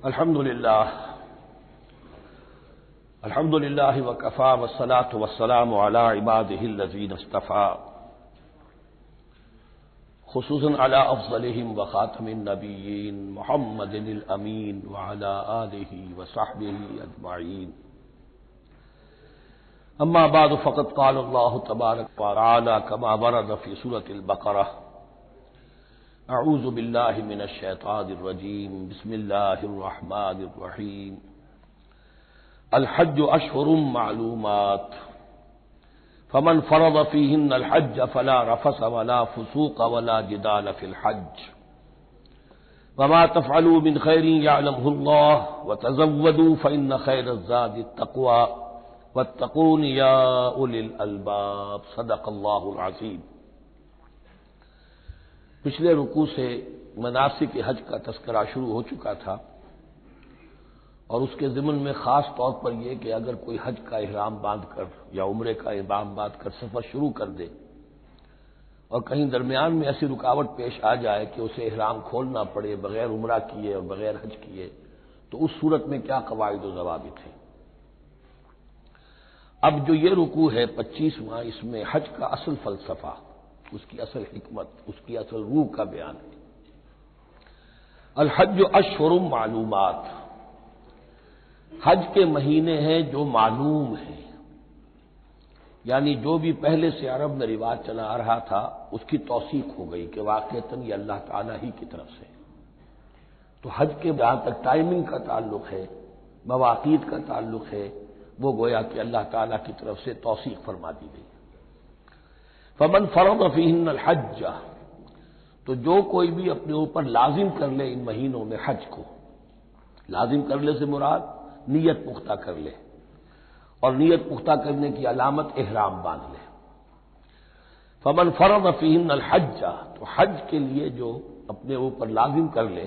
الحمد للہ وکفی والصلاة والسلام علی عباده الذین اصطفى خصوصاً علی افضلهم وخاتم النبیین محمد الامین وعلی آلہ وصحبہ اجمعین. اما بعد فقد قال اللہ تبارک وتعالی کما ورد فی سورۃ البقرہ: اعوذ باللہ من الشیطان الرجیم بسم اللہ الرحمن الرحیم. الحج اشہر معلومات فمن فرض فیہن الحج فلا رفث ولا فسوق ولا جدال فی الحج وما تفعلوا من خیر یعلمہ اللہ وتزودوا فإن خیر الزاد التقوی واتقون یا اولی الالباب. صدق اللہ العظیم. پچھلے رکوع سے مناسک حج کا تذکرہ شروع ہو چکا تھا، اور اس کے ضمن میں خاص طور پر یہ کہ اگر کوئی حج کا احرام باندھ کر یا عمرے کا احرام باندھ کر سفر شروع کر دے اور کہیں درمیان میں ایسی رکاوٹ پیش آ جائے کہ اسے احرام کھولنا پڑے بغیر عمرہ کیے اور بغیر حج کیے، تو اس صورت میں کیا قواعد و ضوابط ہیں. اب جو یہ رکوع ہے 25واں، اس میں حج کا اصل فلسفہ، اس کی اصل حکمت، اس کی اصل روح کا بیان ہے. الحج اشہر معلومات، حج کے مہینے ہیں جو معلوم ہیں، یعنی جو بھی پہلے سے عرب میں رواج چلا آ رہا تھا اس کی توثیق ہو گئی کہ واقعتاً یہ اللہ تعالیٰ ہی کی طرف سے. تو حج کے جہاں تک ٹائمنگ کا تعلق ہے، مواقیت کا تعلق ہے، وہ گویا کہ اللہ تعالیٰ کی طرف سے توثیق فرما دی گئی. فمن فرض فیہن الحج، تو جو کوئی بھی اپنے اوپر لازم کر لے ان مہینوں میں حج کو، لازم کر لے سے مراد نیت پختہ کر لے، اور نیت پختہ کرنے کی علامت احرام باندھ لے. فمن فرض فیہن الحج، تو حج کے لیے جو اپنے اوپر لازم کر لے،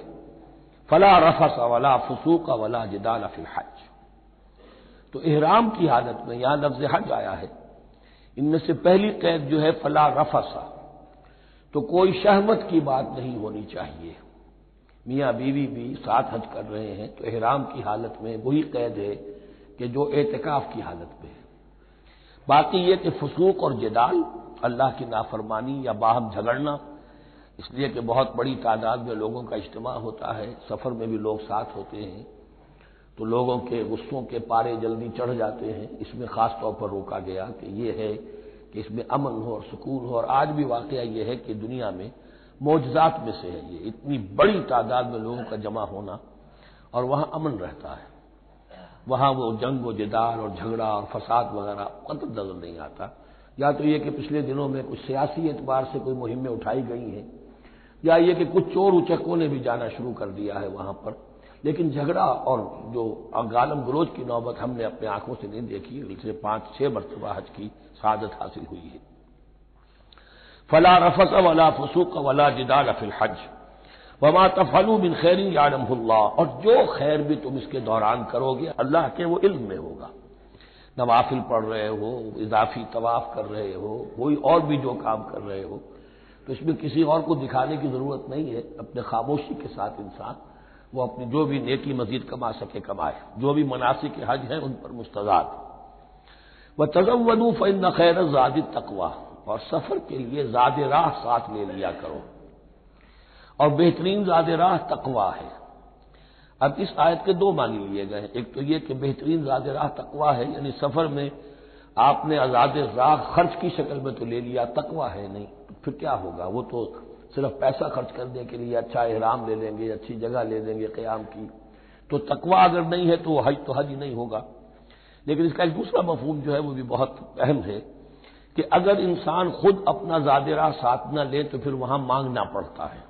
فلا رفث ولا فسوق ولا جدال فی الحج. تو احرام کی حالت میں یہاں لفظ حج آیا ہے، ان میں سے پہلی قید جو ہے فلا رفث، تو کوئی شہوت کی بات نہیں ہونی چاہیے. میاں بیوی بھی ساتھ حج کر رہے ہیں تو احرام کی حالت میں وہی قید ہے کہ جو اعتکاف کی حالت میں ہے. باقی یہ کہ فسوق اور جدال، اللہ کی نافرمانی یا باہم جھگڑنا، اس لیے کہ بہت بڑی تعداد میں لوگوں کا اجتماع ہوتا ہے، سفر میں بھی لوگ ساتھ ہوتے ہیں، تو لوگوں کے غصوں کے پارے جلدی چڑھ جاتے ہیں. اس میں خاص طور پر روکا گیا کہ یہ ہے کہ اس میں امن ہو اور سکون ہو. اور آج بھی واقعہ یہ ہے کہ دنیا میں معجزات میں سے ہے یہ اتنی بڑی تعداد میں لوگوں کا جمع ہونا، اور وہاں امن رہتا ہے، وہاں وہ جنگ و جدال اور جھگڑا اور فساد وغیرہ قطع نظر نہیں آتا. یا تو یہ کہ پچھلے دنوں میں کچھ سیاسی اعتبار سے کوئی مہمیں اٹھائی گئی ہیں، یا یہ کہ کچھ چور اچکوں نے بھی جانا شروع کر دیا ہے وہاں پر، لیکن جھگڑا اور جو گالم گلوچ کی نوبت ہم نے اپنے آنکھوں سے نہیں دیکھی. اسے 5-6 مرتبہ حج کی سعادت حاصل ہوئی ہے. فلا رفث ولا فسوق ولا جدال فی الحج وما تفعلوا من خیر یعلمہ اللہ، اور جو خیر بھی تم اس کے دوران کرو گے اللہ کے وہ علم میں ہوگا. نوافل پڑھ رہے ہو، اضافی طواف کر رہے ہو، کوئی اور بھی جو کام کر رہے ہو، تو اس میں کسی اور کو دکھانے کی ضرورت نہیں ہے. اپنے خاموشی کے ساتھ انسان وہ اپنی جو بھی نیکی مزید کما سکے کمائے. جو بھی مناسک حج ہیں ان پر مستزاد. وَتَزَوَّدُوا فَإِنَّ خَيْرَ الزَّادِ التَّقْوَىٰ، اور سفر کے لیے زاد راہ ساتھ لے لیا کرو، اور بہترین زاد راہ تقویٰ ہے. اب اس آیت کے 2 معنی لیے گئے ہیں. ایک تو یہ کہ بہترین زاد راہ تقویٰ ہے، یعنی سفر میں آپ نے آزاد راہ خرچ کی شکل میں تو لے لیا، تقویٰ ہے نہیں، تو پھر کیا ہوگا؟ وہ تو صرف پیسہ خرچ کرنے کے لیے اچھا احرام لے لیں گے، اچھی جگہ لے لیں گے قیام کی، تو تقویٰ اگر نہیں ہے تو وہ حج تو حج ہی نہیں ہوگا. لیکن اس کا ایک دوسرا مفہوم جو ہے وہ بھی بہت اہم ہے کہ اگر انسان خود اپنا زاد راہ ساتھ نہ لے تو پھر وہاں مانگنا پڑتا ہے.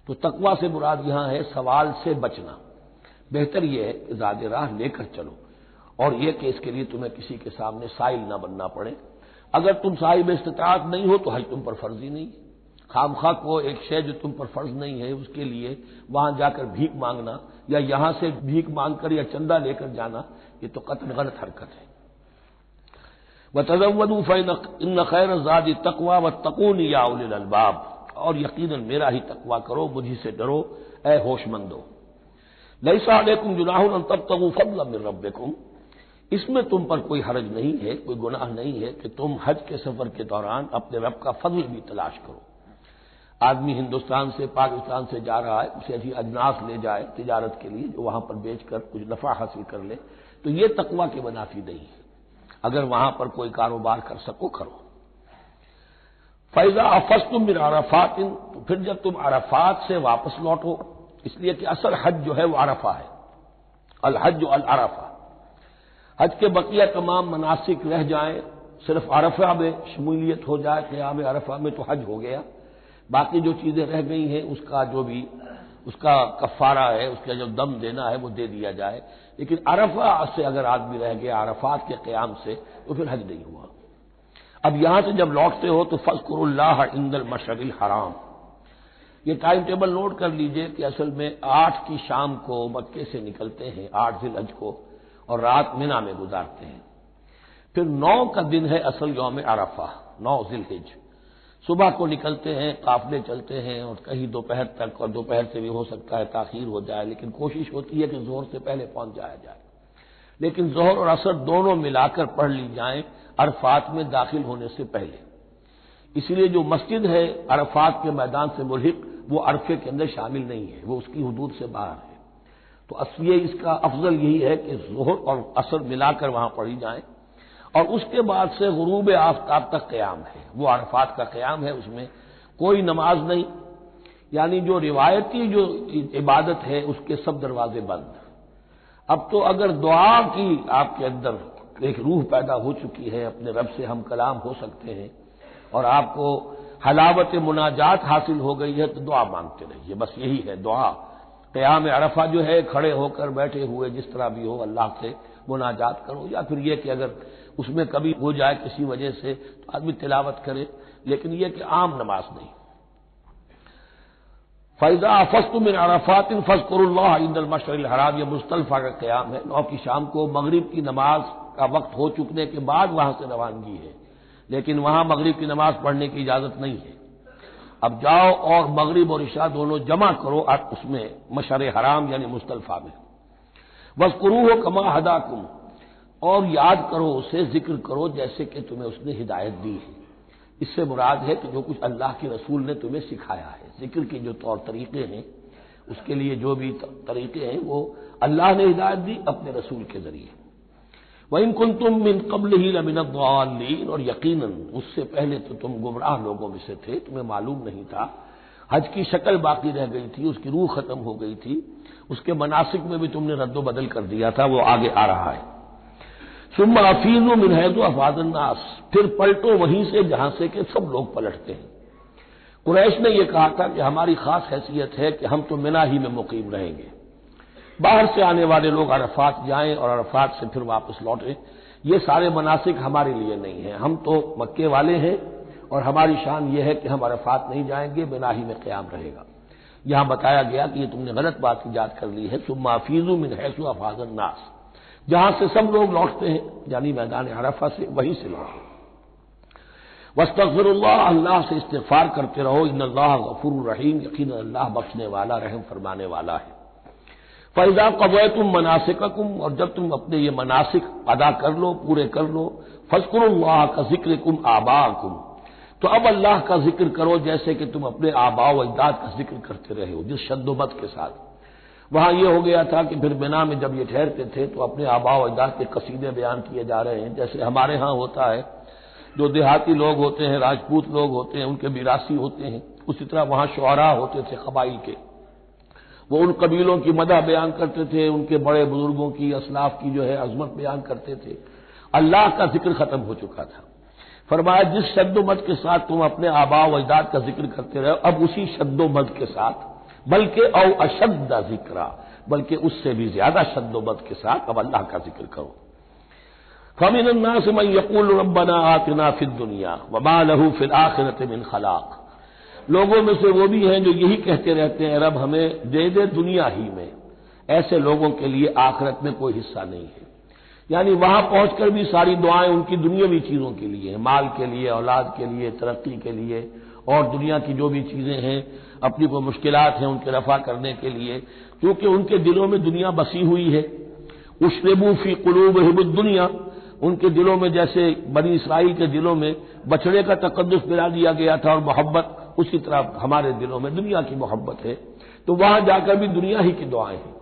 تو تقویٰ سے مراد یہاں ہے سوال سے بچنا. بہتر یہ ہے کہ زاد راہ لے کر چلو، اور یہ کہ اس کے لیے تمہیں کسی کے سامنے سائل نہ بننا پڑے. اگر تم صاحب استطاعت نہیں ہو تو حج تم پر فرض ہی نہیں. خامخواہ کو ایک شے جو تم پر فرض نہیں ہے اس کے لیے وہاں جا کر بھیک مانگنا، یا یہاں سے بھیک مانگ کر یا چندہ لے کر جانا، یہ تو قطعاً غلط حرکت ہے. وَتَزَوَّدُوا فَإِنَّ خَيْرَ الزَّادِ التَّقْوَىٰ وَاتَّقُونِ يَا أُولِي الْأَلْبَابِ، اور یقیناً میرا ہی تقویٰ کرو، مجھ ہی سے ڈرو اے ہوش مندو. لیس علیکم جناح ان تبتغوا فضلا من ربکم، اس میں تم پر کوئی حرج نہیں ہے، کوئی گناہ نہیں ہے کہ تم حج کے سفر کے دوران اپنے رب کا فضل بھی تلاش کرو۔ آدمی ہندوستان سے پاکستان سے جا رہا ہے، اسے ایسی اجناس لے جائے تجارت کے لیے جو وہاں پر بیچ کر کچھ نفع حاصل کر لے، تو یہ تقویٰ کے منافی نہیں ہے۔ اگر وہاں پر کوئی کاروبار کر سکو کرو۔ فَإِذَا أَفَضْتُم مِّنْ عَرَفَاتٍ، تو پھر جب تم عرفات سے واپس لوٹو، اس لیے کہ اصل حج جو ہے وہ عرفہ ہے، الحج العرفہ۔ حج کے بقیہ تمام مناسک رہ جائیں، صرف عرفہ میں شمولیت ہو جائے، قیام عرفہ میں تو حج ہو گیا، باقی جو چیزیں رہ گئی ہیں اس کا جو بھی اس کا کفارہ ہے، اس کا جو دم دینا ہے وہ دے دیا جائے، لیکن عرفہ سے اگر آدمی رہ گیا عرفات کے قیام سے تو پھر حج نہیں ہوا۔ اب یہاں سے جب لوٹتے ہو تو فاذکروا اللہ عند المشعر الحرام، یہ ٹائم ٹیبل نوٹ کر لیجئے کہ اصل میں 8 کی شام کو مکے سے نکلتے ہیں 8 ذی الحج کو، اور رات مینا میں گزارتے ہیں۔ پھر 9 کا دن ہے اصل یوم عرفہ، 9 ذی الحج، صبح کو نکلتے ہیں، قافلے چلتے ہیں اور کہیں دوپہر تک، اور دوپہر سے بھی ہو سکتا ہے تاخیر ہو جائے، لیکن کوشش ہوتی ہے کہ ظہر سے پہلے پہنچ جایا جائے، لیکن ظہر اور عصر دونوں ملا کر پڑھ لی جائیں عرفات میں داخل ہونے سے پہلے۔ اس لیے جو مسجد ہے عرفات کے میدان سے ملحق وہ عرفے کے اندر شامل نہیں ہے، وہ اس کی حدود سے باہر ہے، تو اصل اس کا افضل یہی ہے کہ ظہر اور عصر ملا کر وہاں پڑھی جائیں، اور اس کے بعد سے غروب آفتاب تک قیام ہے، وہ عرفات کا قیام ہے، اس میں کوئی نماز نہیں، یعنی جو روایتی جو عبادت ہے اس کے سب دروازے بند۔ اب تو اگر دعا کی آپ کے اندر ایک روح پیدا ہو چکی ہے، اپنے رب سے ہم کلام ہو سکتے ہیں، اور آپ کو حلاوت مناجات حاصل ہو گئی ہے، تو دعا مانگتے رہیے، بس یہی ہے دعا۔ قیام عرفہ جو ہے کھڑے ہو کر بیٹھے ہوئے جس طرح بھی ہو اللہ سے مناجات کرو، یا پھر یہ کہ اگر اس میں کبھی ہو جائے کسی وجہ سے تو آدمی تلاوت کرے، لیکن یہ کہ عام نماز نہیں۔ فَإِذَا أَفَضْتُم مِّنْ عَرَفَاتٍ فاذكروا اللَّهَ عند المشعر الحرام، یہ مزدلفہ کا قیام ہے، 9 کی شام کو مغرب کی نماز کا وقت ہو چکنے کے بعد وہاں سے روانگی ہے، لیکن وہاں مغرب کی نماز پڑھنے کی اجازت نہیں ہے۔ اب جاؤ اور مغرب اور عشاء دونوں جمع کرو اس میں مشعر حرام یعنی مزدلفہ میں۔ وَاذْكُرُوهُ كَمَا هَدَاكُمْ، اور یاد کرو اسے، ذکر کرو جیسے کہ تمہیں اس نے ہدایت دی ہے۔ اس سے مراد ہے کہ جو کچھ اللہ کے رسول نے تمہیں سکھایا ہے، ذکر کے جو طور طریقے ہیں، اس کے لیے جو بھی طریقے ہیں وہ اللہ نے ہدایت دی اپنے رسول کے ذریعے۔ وَإِن كُنتُم مِّن قَبْلِهِ لَمِنَ الضَّالِّينَ، اور یقیناً اس سے پہلے تو تم گمراہ لوگوں میں سے تھے، تمہیں معلوم نہیں تھا، حج کی شکل باقی رہ گئی تھی، اس کی روح ختم ہو گئی تھی، اس کے مناسک میں بھی تم نے رد و بدل کر دیا تھا، وہ آگے آ رہا ہے۔ ثم افیضوا من حیث افاض الناس، پھر پلٹو وہیں سے جہاں سے کہ سب لوگ پلٹتے ہیں۔ قریش نے یہ کہا تھا کہ ہماری خاص حیثیت ہے کہ ہم تو منا ہی میں مقیم رہیں گے، باہر سے آنے والے لوگ عرفات جائیں اور عرفات سے پھر واپس لوٹیں، یہ سارے مناسک ہمارے لیے نہیں ہیں، ہم تو مکے والے ہیں اور ہماری شان یہ ہے کہ ہم عرفات نہیں جائیں گے، منا ہی میں قیام رہے گا۔ یہاں بتایا گیا کہ یہ تم نے غلط بات ایجاد کر لی ہے، ثم افیضوا من حیث افاض الناس، جہاں سے سب لوگ لوٹتے ہیں یعنی میدان عرفہ سے، وہیں سے لوٹیں۔ واستغفر اللہ، اللہ سے استغفار کرتے رہو، ان اللہ غفور رحیم، یقینا اللہ بخشنے والا رحم فرمانے والا ہے۔ فَإِذَا قَضَيْتُم مَّنَاسِكَكُمْ، اور جب تم اپنے یہ مناسک ادا کر لو، پورے کر لو، فاذكروا اللہ كذكركم آباءكم، تو اب اللہ کا ذکر کرو جیسے کہ تم اپنے آباء و اجداد کا ذکر کرتے رہے ہو، جس شد و مد کے ساتھ۔ وہاں یہ ہو گیا تھا کہ پھر بنا میں جب یہ ٹھہرتے تھے تو اپنے آباء و اجداد کے قصیدے بیان کیے جا رہے ہیں، جیسے ہمارے ہاں ہوتا ہے، جو دیہاتی لوگ ہوتے ہیں، راجپوت لوگ ہوتے ہیں، ان کے میراثی ہوتے ہیں، اسی طرح وہاں شعراء ہوتے تھے قبائل کے، وہ ان قبیلوں کی مدح بیان کرتے تھے، ان کے بڑے بزرگوں کی، اسلاف کی جو ہے عظمت بیان کرتے تھے۔ اللہ کا ذکر ختم ہو چکا تھا، فرمایا جس شد و مد کے ساتھ تم اپنے آباء و اجداد کا ذکر کرتے رہے، اب اسی شد و مد کے ساتھ، بلکہ او اشد ذکرا، بلکہ اس سے بھی زیادہ شد و مد کے ساتھ اب اللہ کا ذکر کرو۔ فَمِنَ النَّاسِ مَن يَقُولُ رَبَّنَا آتِنَا فِي الدُّنْيَا وَمَا لَهُ فِي الْآخِرَةِ مِنْ خَلَاقٍ، لوگوں میں سے وہ بھی ہیں جو یہی کہتے رہتے ہیں رب ہمیں دے دے دنیا ہی میں، ایسے لوگوں کے لیے آخرت میں کوئی حصہ نہیں ہے، یعنی وہاں پہنچ کر بھی ساری دعائیں ان کی دنیاوی چیزوں کے لیے ہیں، مال کے لیے، اولاد کے لیے، ترقی کے لیے، اور دنیا کی جو بھی چیزیں ہیں، اپنی کوئی مشکلات ہیں ان کے رفع کرنے کے لیے، کیونکہ ان کے دلوں میں دنیا بسی ہوئی ہے۔ اشربوا فی قلوبہم الدنیا، ان کے دلوں میں جیسے بنی اسرائیل کے دلوں میں بچڑے کا تقدس ملا دیا گیا تھا اور محبت، اسی طرح ہمارے دلوں میں دنیا کی محبت ہے، تو وہاں جا کر بھی دنیا ہی کی دعائیں ہیں۔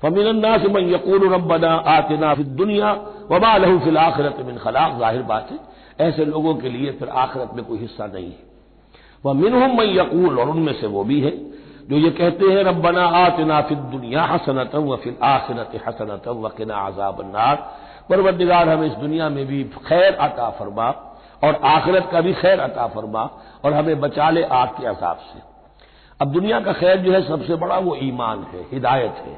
فَمِنَ النَّاسِ مَن يَقُولُ رَبَّنَا آتِنَا فِي الدُّنْيَا وَمَا لَهُ فِي الْآخِرَةِ مِنْ خَلَاقٍ، ظاہر بات ہے ایسے لوگوں کے لیے پھر آخرت میں کوئی حصہ نہیں ہے۔ وَمِنْهُم مَن يَقُولُ، اور ان میں سے وہ بھی ہے جو یہ کہتے ہیں ربنا آتنا فی الدنیا حسنۃ وفی الآخرۃ حسنۃ وقنا عذاب النار، پروردگار ہمیں اس دنیا میں بھی خیر عطا فرما اور آخرت کا بھی خیر عطا فرما اور ہمیں بچا لے آگ کے عذاب سے۔ اب دنیا کا خیر جو ہے سب سے بڑا وہ ایمان ہے، ہدایت ہے۔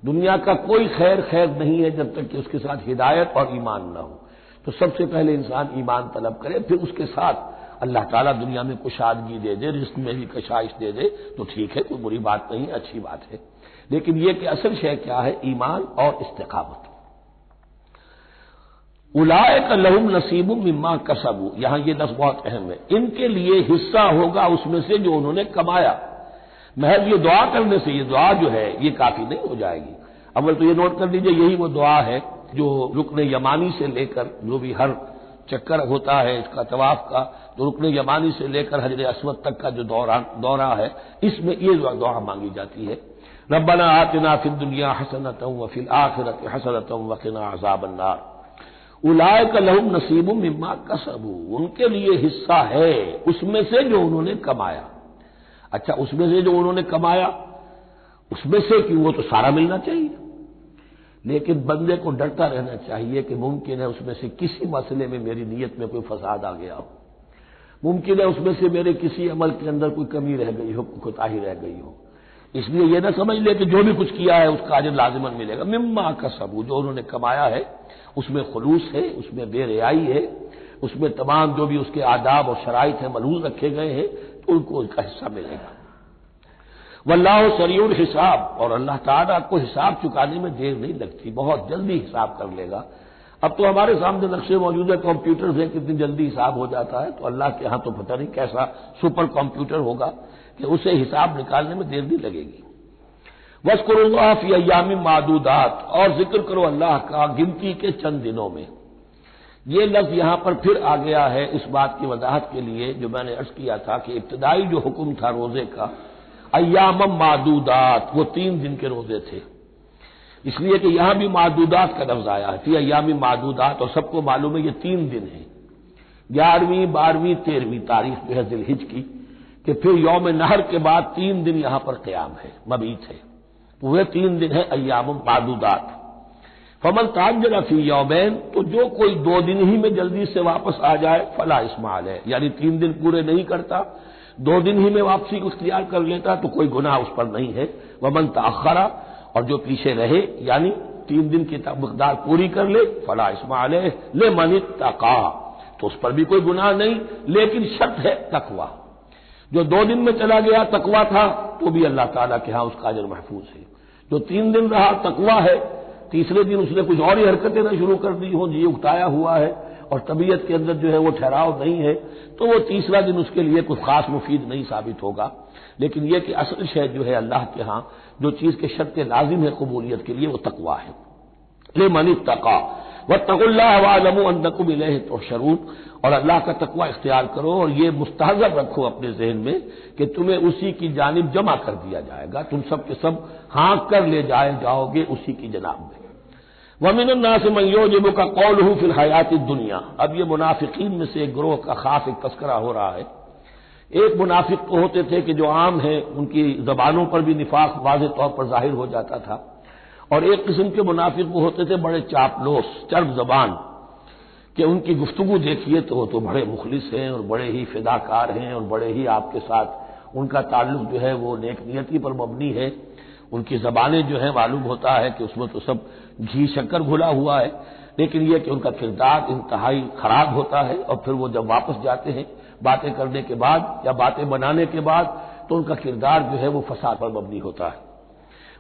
دنیا کا کوئی خیر نہیں ہے جب تک کہ اس کے ساتھ ہدایت اور ایمان نہ ہو، تو سب سے پہلے انسان ایمان طلب کرے، پھر اس کے ساتھ اللہ تعالیٰ دنیا میں کشادگی دے دے، رزق میں بھی کشائش دے دے تو ٹھیک ہے، کوئی بری بات نہیں، اچھی بات ہے، لیکن یہ کہ اصل شے کیا ہے؟ ایمان اور استقامت۔ اولئک لہم نصیب مما کسبوا، یہاں یہ لفظ بہت اہم ہے، ان کے لیے حصہ ہوگا اس میں سے جو انہوں نے کمایا۔ محض یہ دعا کرنے سے یہ دعا جو ہے یہ کافی نہیں ہو جائے گی۔ اول تو یہ نوٹ کر لیجئے یہی وہ دعا ہے جو رکن یمانی سے لے کر جو بھی ہر چکر ہوتا ہے اس کا طواف کا، جو رکن یمانی سے لے کر حجر اسود تک کا جو دورہ ہے، اس میں یہ دعا مانگی جاتی ہے، ربنا آتنا فی الدنیا حسنۃ وفی الآخرۃ حسنۃ وقنا عذاب النار۔ اولئک لہم نصیب مما کسبوا، ان کے لیے حصہ ہے اس میں سے جو انہوں نے کمایا۔ اچھا، اس میں سے جو انہوں نے کمایا، اس میں سے کہ وہ تو سارا ملنا چاہیے، لیکن بندے کو ڈرتا رہنا چاہیے کہ ممکن ہے اس میں سے کسی مسئلے میں میری نیت میں کوئی فساد آ گیا ہو، ممکن ہے اس میں سے میرے کسی عمل کے اندر کوئی کمی رہ گئی ہو، کوئی کوتاہی رہ گئی ہو، اس لیے یہ نہ سمجھ لے کہ جو بھی کچھ کیا ہے اس کا اجر لازماً ملے گا۔ مما کسبوا، جو انہوں نے کمایا ہے اس میں خلوص ہے، اس میں بے رعائی ہے، اس میں تمام جو بھی اس کے آداب اور شرائط ہیں ملحوظ رکھے گئے ہیں، تو ان کو اس کا حصہ ملے گا۔ واللہ سریع الحساب، اور اللہ تعالیٰ کو حساب چکانے میں دیر نہیں لگتی، بہت جلدی حساب کر لے گا۔ اب تو ہمارے سامنے نقشے موجود ہے، کمپیوٹرز ہیں، کتنی جلدی حساب ہو جاتا ہے، تو اللہ کے ہاں تو پتہ نہیں کیسا سپر کمپیوٹر ہوگا کہ اسے حساب نکالنے میں دیر نہیں لگے گی۔ وَاذْكُرُوا اللَّهَ فِي أَيَّامٍ مَّعْدُودَاتٍ، اور ذکر کرو اللہ کا گنتی کے چند دنوں میں۔ یہ لفظ یہاں پر پھر آ گیا ہے اس بات کی وضاحت کے لیے جو میں نے عرض کیا تھا کہ ابتدائی جو حکم تھا روزے کا، ایام معدودات، وہ 3 دن کے روزے تھے، اس لیے کہ یہاں بھی معدودات کا لفظ آیا ہے، فی ایام معدودات، اور سب کو معلوم ہے یہ 3 دن ہیں، 11ویں 12ویں 13ویں تاریخ جو ہے ذی الحجہ کی، کہ پھر یوم نحر کے بعد 3 دن یہاں پر قیام ہے، مبیت ہے، وہ 3 دن ہے ایام معدودات۔ فمن تعجل فی یومین، تو جو کوئی 2 دن ہی میں جلدی سے واپس آ جائے فلا اثم علیہ، یعنی 3 دن پورے نہیں کرتا، 2 دن ہی میں واپسی کو اختیار کر لیتا تو کوئی گناہ اس پر نہیں ہے۔ ومن تأخر، اور جو پیچھے رہے یعنی 3 دن کی مقدار پوری کر لے فلا اثم علیہ لمن اتقى، تو اس پر بھی کوئی گناہ نہیں، لیکن شرط ہے تقوی۔ جو 2 دن میں چلا گیا تقوی تھا تو بھی اللہ تعالیٰ کے ہاں اس کا اجر محفوظ ہے، جو 3 دن رہا تقوی ہے، تیسرے دن اس نے کچھ اور ہی حرکتیں نہ شروع کر دی ہوں، جی اکتایا ہوا ہے اور طبیعت کے اندر جو ہے وہ ٹھہراؤ نہیں ہے، تو وہ تیسرا دن اس کے لیے کچھ خاص مفید نہیں ثابت ہوگا، لیکن یہ کہ اصل شے جو ہے اللہ کے ہاں جو چیز کے شرط لازم ہے قبولیت کے لیے وہ تقوی ہے۔ لمن اتقى واتقوا الله واعلموا انکم الیہ تحشرون، اور اللہ کا تقوی اختیار کرو اور یہ مستحضر رکھو اپنے ذہن میں کہ تمہیں اسی کی جانب جمع کر دیا جائے گا، تم سب کے سب ہانک کر لے جاؤ گے اسی کی جناب میں۔ وَمِنَ النَّاسِ مَن يُعْجِبُكَ قَوْلُهُ فِي الْحَيَاةِ الدُّنْيَا، اب یہ منافقین میں سے ایک گروہ کا خاص ایک تذکرہ ہو رہا ہے۔ ایک منافق تو ہوتے تھے کہ جو عام ہیں، ان کی زبانوں پر بھی نفاق واضح طور پر ظاہر ہو جاتا تھا، اور ایک قسم کے منافق وہ ہوتے تھے بڑے چاپلوس، چرب زبان، کہ ان کی گفتگو دیکھیے تو وہ تو بڑے مخلص ہیں اور بڑے ہی فداکار ہیں اور بڑے ہی آپ کے ساتھ ان کا تعلق جو ہے وہ نیک نیتی پر مبنی ہے، ان کی زبانیں جو ہیں معلوم ہوتا ہے کہ اس میں تو سب گھی شکر گھلا ہوا ہے، لیکن یہ کہ ان کا کردار انتہائی خراب ہوتا ہے، اور پھر وہ جب واپس جاتے ہیں باتیں کرنے کے بعد یا باتیں بنانے کے بعد تو ان کا کردار جو ہے وہ فساد پر مبنی ہوتا ہے۔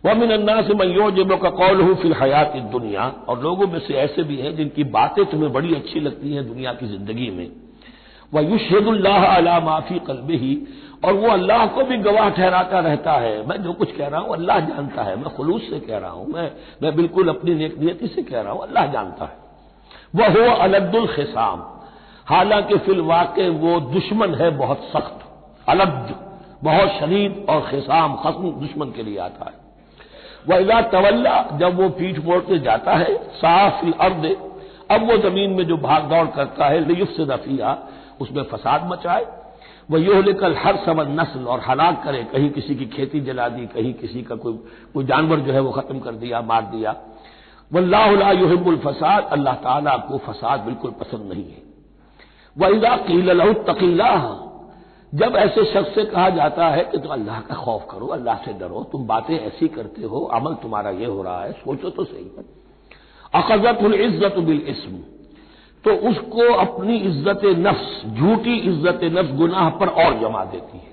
وَمِنَ النَّاسِ مَن يُعْجِبُكَ قَوْلُهُ فِي الْحَيَاةِ الدُّنْيَا، اور لوگوں میں سے ایسے بھی ہیں جن کی باتیں تمہیں بڑی اچھی لگتی ہیں دنیا کی زندگی میں، وَيُشْهِدُ اللَّهَ عَلَى مَا فِي قَلْبِهِ، اور وہ اللہ کو بھی گواہ ٹھہراتا رہتا ہے، میں جو کچھ کہہ رہا ہوں اللہ جانتا ہے، میں خلوص سے کہہ رہا ہوں، میں بالکل اپنی نیک نیتی سے کہہ رہا ہوں، اللہ جانتا ہے۔ وَهُوَ أَلَدُّ الْخِصَامِ، حالانکہ فی الواقع وہ دشمن ہے بہت سخت، الد بہت شدید، اور خصام خصم دشمن کے لیے آتا ہے۔ وَإِذَا تَوَلَّى، جب وہ پیٹھ موڑ کے جاتا ہے، سعى فی الارض، اب وہ زمین میں جو بھاگ دوڑ کرتا ہے، لیفسد فیہا، اس میں فساد مچائے، وَیُہْلِکَ الْحَرْثَ وَالنَّسْلَ، اور ہلاک کرے، کہیں کسی کی کھیتی جلا دی، کہیں کسی کا کوئی جانور جو ہے وہ ختم کر دیا، مار دیا۔ وَاللَّهُ لَا يُحِبُّ الْفَسَادَ، اللہ تعالیٰ کو فساد بالکل پسند نہیں ہے۔ وَإِذَا قِيلَ لَهُ اتَّقِ اللَّهَ، جب ایسے شخص سے کہا جاتا ہے کہ تو اللہ کا خوف کرو، اللہ سے ڈرو، تم باتیں ایسی کرتے ہو، عمل تمہارا یہ ہو رہا ہے، سوچو تو صحیح۔ أَخَذَتْهُ الْعِزَّةُ بِالْإِثْمِ، تو اس کو اپنی عزت نفس، جھوٹی عزت نفس گناہ پر اور جما دیتی ہے۔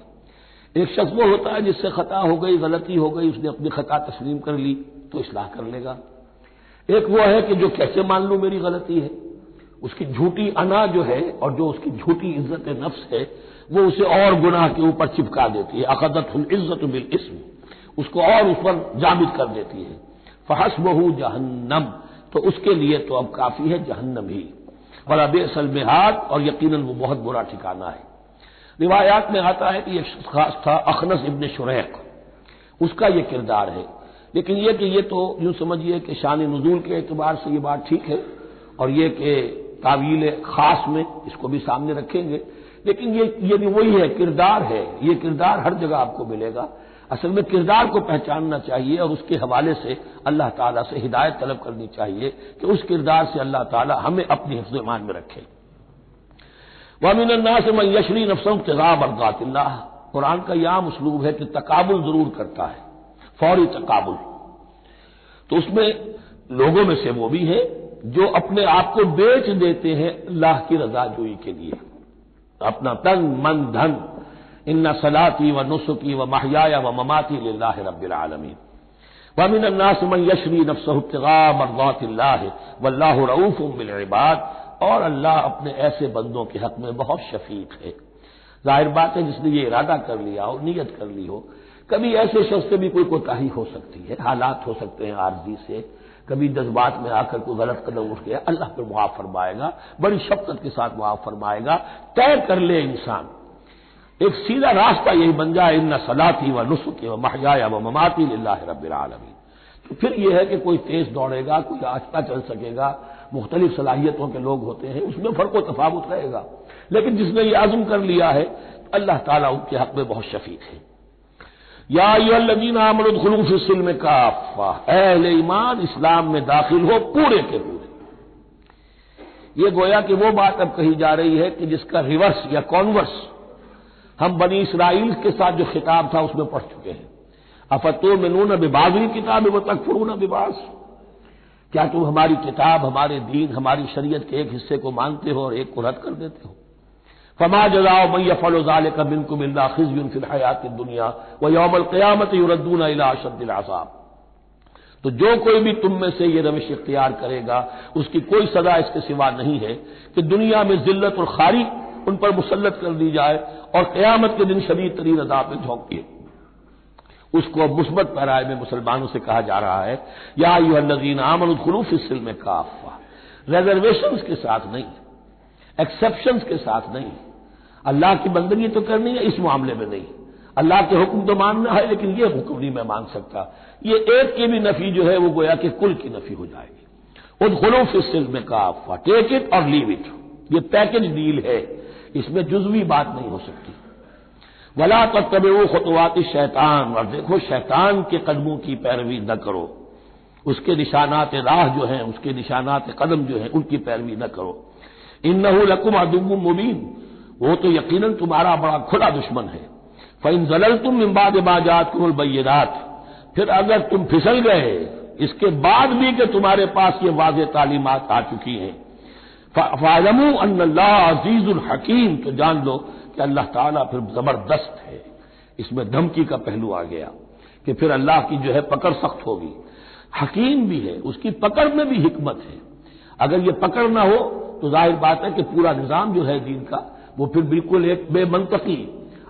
ایک شخص وہ ہوتا ہے جس سے خطا ہو گئی، غلطی ہو گئی، اس نے اپنی خطا تسلیم کر لی تو اصلاح کر لے گا۔ ایک وہ ہے کہ جو کیسے مان لوں میری غلطی ہے، اس کی جھوٹی انا جو ہے اور جو اس کی جھوٹی عزت نفس ہے وہ اسے اور گناہ کے اوپر چپکا دیتی ہے۔ أَخَذَتْهُ الْعِزَّةُ بِالْإِثْمِ، اس کو اور اس پر جامد کر دیتی ہے۔ فَحَسْبُهُ جَهَنَّمَ، تو اس کے لیے تو اب کافی ہے جہنم ہی۔ وَلَبِئْسَ الْمِہَادُ، اور یقیناً وہ بہت برا ٹھکانہ ہے۔ روایات میں آتا ہے کہ یہ شخص خاص تھا اخنس ابن شریق، اس کا یہ کردار ہے، لیکن یہ تو یوں سمجھیے کہ شان نزول کے اعتبار سے یہ بات ٹھیک ہے، اور یہ کہ تعویل خاص میں اس کو بھی سامنے رکھیں گے، لیکن یہ وہی ہے، کردار ہے، یہ کردار ہر جگہ آپ کو ملے گا۔ اصل میں کردار کو پہچاننا چاہیے اور اس کے حوالے سے اللہ تعالیٰ سے ہدایت طلب کرنی چاہیے کہ اس کردار سے اللہ تعالیٰ ہمیں اپنی حفظ ایمان میں رکھے۔ وَمِنَ النَّاسِ مَن يَشْرِي نَفْسَهُ ابْتِغَاءَ مَرْضَاتِ اللَّهِ، قرآن کا یہ عام اسلوب ہے کہ تقابل ضرور کرتا ہے، فوری تقابل۔ تو اس میں لوگوں میں سے وہ بھی ہیں جو اپنے آپ کو بیچ دیتے ہیں اللہ کی رضا جوئی کے لیے، اپنا تن من دھن، ان صلاتی و نسکی و محیای و مماتی للہ رب العالمین۔ ومن الناس من یشری نفسہ ابتغاء مرضات اللہ واللہ رؤوف بالعباد، اور اللہ اپنے ایسے بندوں کے حق میں بہت شفیق ہے۔ ظاہر بات ہے جس نے یہ ارادہ کر لیا ہو، نیت کر لی ہو، کبھی ایسے شخص سے بھی کوئی کوتاہی ہو سکتی ہے، حالات ہو سکتے ہیں عارضی سے، کبھی جذبات میں آ کر کوئی غلط قدم اٹھ گیا، اللہ پھر معاف فرمائے گا، بڑی شفقت کے ساتھ معاف فرمائے گا۔ طے کر لے انسان، ایک سیدھا راستہ یہی بن جائے، ان صلاتی و نسکی و محیای و مماتی للہ رب العالمین۔ تو پھر یہ ہے کہ کوئی تیز دوڑے گا، کوئی آہستہ چل سکے گا، مختلف صلاحیتوں کے لوگ ہوتے ہیں، اس میں فرق و تفاوت رہے گا، لیکن جس نے یہ عزم کر لیا ہے اللہ تعالیٰ ان کے حق میں بہت شفیق ہے۔ یا ایھا الذین آمنوا ادخلوا فی السلم کافہ، اے اہل ایمان اسلام میں داخل ہو پورے کے پورے۔ یہ گویا کہ وہ بات اب کہی جا رہی ہے کہ جس کا ریورس یا کانورس ہم بنی اسرائیل کے ساتھ جو خطاب تھا اس میں پڑھ چکے ہیں۔ افتؤمنون ببعض الکتاب وتکفرون ببعض، کیا تم ہماری کتاب، ہمارے دین، ہماری شریعت کے ایک حصے کو مانتے ہو اور ایک کو رد کر دیتے ہو؟ فما جزاء من يفعل ذلك منكم الا خزي في الحياة الدنيا ويوم القيامة يردون الى اشد العذاب، تو جو کوئی بھی تم میں سے یہ روش اختیار کرے گا اس کی کوئی سزا اس کے سوا نہیں ہے کہ دنیا میں ذلت اور خواری ان پر مسلط کر دی جائے اور قیامت کے دن شدید ترین عذاب میں جھونکیے۔ اس کو اب مثبت پیرائے میں مسلمانوں سے کہا جا رہا ہے یا ایھا الذین آمنوا ادخلوا فی السلم کافہ، ریزرویشنز کے ساتھ نہیں، ایکسیپشنز کے ساتھ نہیں۔ اللہ کی بندگی تو کرنی ہے، اس معاملے میں نہیں، اللہ کے حکم تو ماننا ہے لیکن یہ حکم نہیں میں مان سکتا، یہ ایک کی بھی نفی جو ہے وہ گویا کہ کل کی نفی ہو جائے گی۔ ادخلوا فی السلم کافہ، ٹیک اٹ اور لیو اٹ، یہ پیکج ڈیل ہے، اس میں جزوی بات نہیں ہو سکتی۔ ولا تتبعوا خطوات الشیطان، اور دیکھو شیطان کے قدموں کی پیروی نہ کرو، اس کے نشانات راہ جو ہیں، اس کے نشانات قدم جو ہیں ان کی پیروی نہ کرو۔ انہ لکم عدو مبین، وہ تو یقیناً تمہارا بڑا کھلا دشمن ہے۔ فإن زللتم من بعد ما جاءتكم البينات، پھر اگر تم پھسل گئے اس کے بعد بھی کہ تمہارے پاس یہ واضح تعلیمات آ چکی ہیں، فاعلموا ان اللہ عزیز الحکیم، تو جان لو کہ اللہ تعالیٰ پھر زبردست ہے۔ اس میں دھمکی کا پہلو آ گیا کہ پھر اللہ کی جو ہے پکڑ سخت ہوگی، حکیم بھی ہے، اس کی پکڑ میں بھی حکمت ہے۔ اگر یہ پکڑ نہ ہو تو ظاہر بات ہے کہ پورا نظام جو ہے دین کا وہ پھر بالکل ایک بے منطقی،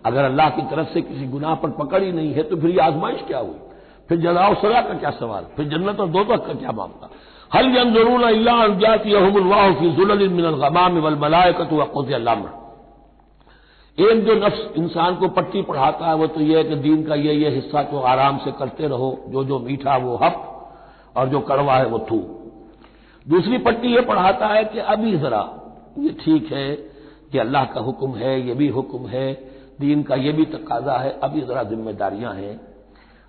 اگر اللہ کی طرف سے کسی گناہ پر پکڑ ہی نہیں ہے تو پھر یہ آزمائش کیا ہوئی؟ پھر جزا و سزا کا کیا سوال؟ پھر جنت اور دوزخ کا کیا معاملہ؟ هل ينظرون الا ان ياتيهم الله في ظلل من الغمام والملائكة وقضي الامر۔ ایک جو نفس انسان کو پٹی پڑھاتا ہے وہ تو یہ ہے کہ دین کا یہ حصہ تو آرام سے کرتے رہو، جو میٹھا وہ حق اور جو کڑوا ہے وہ تھو۔ دوسری پٹی یہ پڑھاتا ہے کہ ابھی ذرا یہ ٹھیک ہے کہ اللہ کا حکم ہے، یہ بھی حکم ہے، دین کا یہ بھی تقاضا ہے، ابھی ذرا ذمہ داریاں ہیں،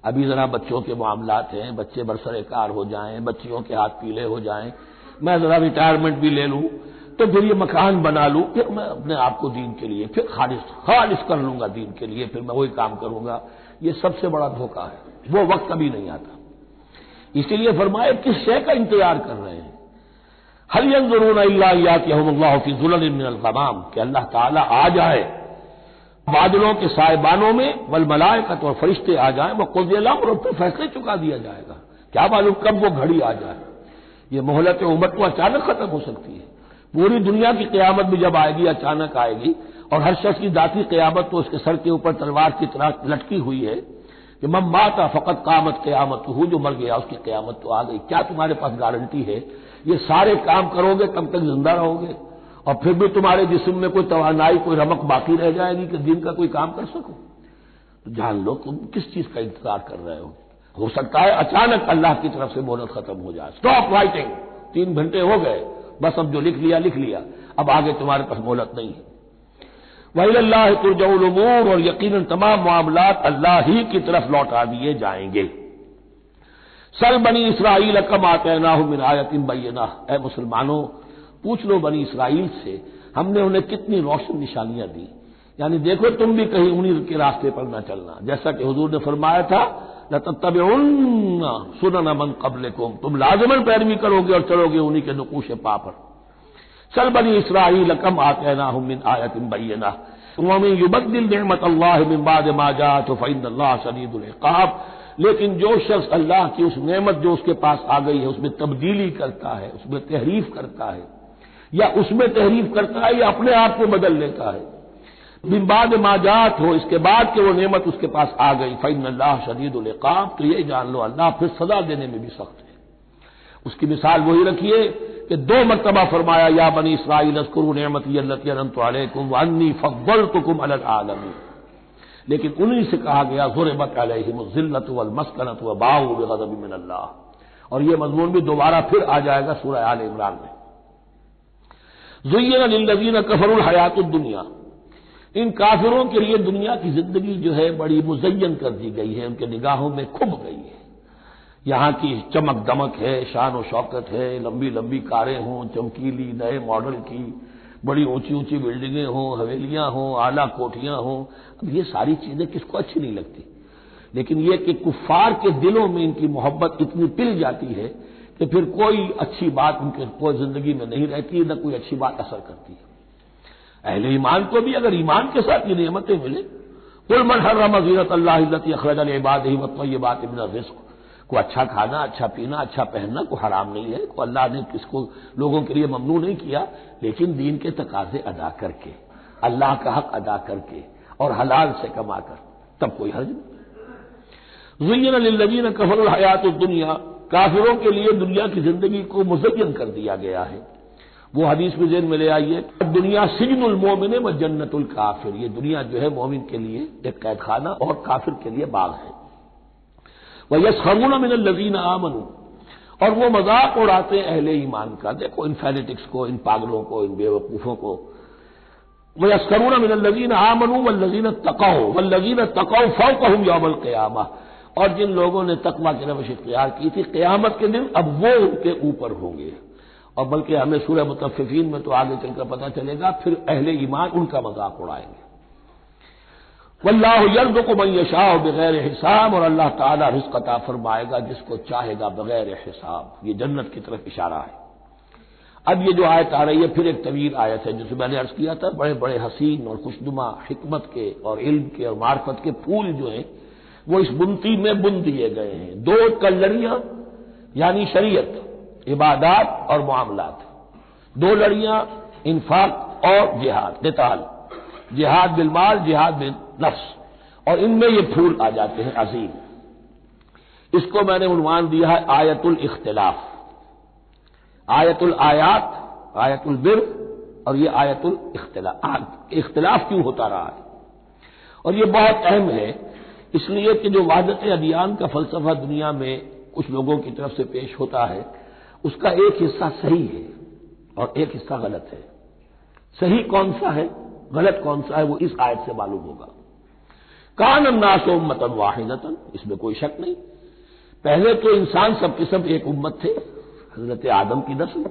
ابھی ذرا بچوں کے معاملات ہیں، بچے برسر کار ہو جائیں، بچیوں کے ہاتھ پیلے ہو جائیں، میں ذرا ریٹائرمنٹ بھی لے لوں تو پھر یہ مکان بنا لوں، پھر میں اپنے آپ کو دین کے لیے پھر خالص کر لوں گا، دین کے لیے پھر میں وہی کام کروں گا۔ یہ سب سے بڑا دھوکہ ہے، وہ وقت کبھی نہیں آتا۔ اسی لیے فرمائے کس شے کا انتظار کر رہے ہیں؟ هل ينظرون الا ان ياتيهم الله في ظلل من الغمام، کہ اللہ تعالیٰ آ جائے بادلوں کے سائبانوں میں، والملائکۃ اور فرشتے آ جائیں، وقضی الامر اور پھر فیصلے چکا دیا جائے گا۔ کیا معلوم کب وہ گھڑی آ جائے، یہ مہلت امت تو اچانک ختم ہو سکتی ہے۔ پوری دنیا کی قیامت بھی جب آئے گی اچانک آئے گی، اور ہر شخص کی ذاتی قیامت تو اس کے سر کے اوپر تلوار کی طرح لٹکی ہوئی ہے کہ من مات فقط قامت قیامت، جو مر گیا اس کی قیامت تو آ گئی۔ کیا تمہارے پاس گارنٹی ہے یہ سارے کام کرو گے تب تک زندہ رہو گے اور پھر بھی تمہارے جسم میں کوئی توانائی، کوئی رمق باقی رہ جائے گی کہ دین کا کوئی کام کر سکو؟ تو جان لو تم کس چیز کا انتظار کر رہے ہو سکتا ہے اچانک اللہ کی طرف سے مہلت ختم ہو جائے، اسٹاپ رائٹنگ، 3 گھنٹے ہو گئے، بس اب جو لکھ لیا، اب آگے تمہارے پاس مہلت نہیں ہے۔ وَإِلَى اللَّهِ تُرْجَعُ الْأُمُورُ، اور یقیناً تمام معاملات اللہ ہی کی طرف لوٹا دیے جائیں گے۔ سل بنی اسرائیل کم آتیناہم من آیۃ بینہ، اے مسلمانوں پوچھ لو بنی اسرائیل سے ہم نے انہیں کتنی روشن نشانیاں دی، یعنی دیکھو تم بھی کہیں انہی کے راستے پر نہ چلنا، جیسا کہ حضور نے فرمایا تھا لَتَتَّبِعُنَّ سُنَنَ مَن قَبْلِكُمْ، تم لازماً پیروی کرو گے اور چلو گے انہی کے نقوش پا پر۔ سل بنی اسرائیل کم آتیناہم من آیۃ بینہ وَمَن یُبَدِّلْ نِعْمَتَ اللَّهِ مِن بَعْدِ مَا جَاءَتْهُ فَإِنَّ اللَّهَ شَدِیدُ الْعِقَابِ، لیکن جو شخص اللہ کی اس نعمت جو اس کے پاس آ گئی ہے اس میں تبدیلی کرتا ہے، اس میں تحریف کرتا ہے، یا اس میں تحریف کرتا ہے یا اپنے آپ کو بدل لیتا ہے، من بعد ما جاءت ہو، اس کے بعد کہ وہ نعمت اس کے پاس آ گئی، فإن اللہ شدید العقاب، تو یہ جان لو اللہ پھر سزا دینے میں بھی سخت ہے۔ اس کی مثال وہی رکھیے کہ 2 مرتبہ فرمایا یا بنی اسرائیل اذکروا نعمتی التي انعمت علیکم وانی فضلتکم علی العالمین، لیکن انہی سے کہا گیا ضربت علیہم الذلۃ والمسکنۃ وباؤوا بغضب من اللہ، اور یہ مضمون بھی دوبارہ پھر آ جائے گا سورہ آل عمران میں۔ زین للذین کفروا الحیات الدنیا، ان کافروں کے لیے دنیا کی زندگی جو ہے بڑی مزین کر دی گئی ہے، ان کے نگاہوں میں کھب گئی ہے، یہاں کی چمک دمک ہے، شان و شوکت ہے، لمبی لمبی کاریں ہوں چمکیلی نئے ماڈل کی، بڑی اونچی اونچی بلڈنگیں ہوں، حویلیاں ہوں، اعلیٰ کوٹھیاں ہوں، اب یہ ساری چیزیں کس کو اچھی نہیں لگتی، لیکن یہ کہ کفار کے دلوں میں ان کی محبت اتنی پل جاتی ہے کہ پھر کوئی اچھی بات ان کے کوئی زندگی میں نہیں رہتی، نہ کوئی اچھی بات اثر کرتی ہے۔ اہل ایمان کو بھی اگر ایمان کے ساتھ یہ نعمتیں ملیں، قل من حرم زینۃ اللہ التی اخرج لعبادہ والطیبات من الرزق، کو اچھا کھانا، اچھا پینا، اچھا پہننا کو حرام نہیں ہے، کو اللہ نے کس کو لوگوں کے لیے ممنوع نہیں کیا، لیکن دین کے تقاضے ادا کر کے، اللہ کا حق ادا کر کے اور حلال سے کما کر، تب کوئی حرج نہیں۔ زین للذین کفروا الحیات الدنیا، کافروں کے لیے دنیا کی زندگی کو مزین کر دیا گیا ہے۔ وہ حدیث بھی ذہن میں لے آئیے، دنیا سجن المومن و جنت الکافر، یہ دنیا جو ہے مومن کے لیے ایک قید خانہ اور کافر کے لیے باغ ہے۔ وَيَسْخَرُونَ مِنَ الَّذِينَ آمَنُوا، اور وہ مذاق اڑاتے ہیں اہل ایمان کا، دیکھو ان فینیٹکس کو، ان پاگلوں کو، ان بیوقوفوں کو۔ وَيَسْخَرُونَ مِنَ الَّذِينَ آمَنُوا وَالَّذِينَ اتَّقَوْا وَالَّذِينَ اتَّقَوْا فَوْقَهُمْ يَوْمَ الْقِيَامَةِ، اور جن لوگوں نے تقویٰ کی روش اختیار کی تھی قیامت کے دن اب وہ ان کے اوپر ہوں گے، اور بلکہ ہمیں سورہ مطففین میں تو آگے چل کر پتہ چلے گا پھر اہل ایمان ان کا مذاق اڑائیں گے۔ واللہ یرزق من یشاء بغیر حساب، اور اللہ تعالی رزق عطا فرمائے گا جس کو چاہے گا بغیر حساب، یہ جنت کی طرف اشارہ ہے۔ اب یہ جو آیت آ رہی ہے پھر ایک طویل آیت ہے، جسے میں نے عرض کیا تھا بڑے بڑے حسین اور خوشنما حکمت کے اور علم کے اور معرفت کے پھول جو ہیں وہ اس بنتی میں بن دیے گئے ہیں۔ 2 کلڑیاں یعنی شریعت، عبادات اور معاملات، 2 لڑیاں انفاق اور جہاد قتال، جہاد بالمال، جہاد بالنفس، اور ان میں یہ پھول آ جاتے ہیں عظیم۔ اس کو میں نے عنوان دیا ہے آیت الاختلاف، آیت الآیات، آیت البر، اور یہ آیت الاختلاف۔ اختلاف کیوں ہوتا رہا ہے؟ اور یہ بہت اہم ہے، اس لیے کہ جو وحدت ادیان کا فلسفہ دنیا میں کچھ لوگوں کی طرف سے پیش ہوتا ہے، اس کا ایک حصہ صحیح ہے اور ایک حصہ غلط ہے۔ صحیح کون سا ہے، غلط کون سا ہے، وہ اس آیت سے معلوم ہوگا۔ کان الناس امۃ واحدۃ، اس میں کوئی شک نہیں، پہلے تو انسان سب کے سب ایک امت تھے، حضرت آدم کی نسل،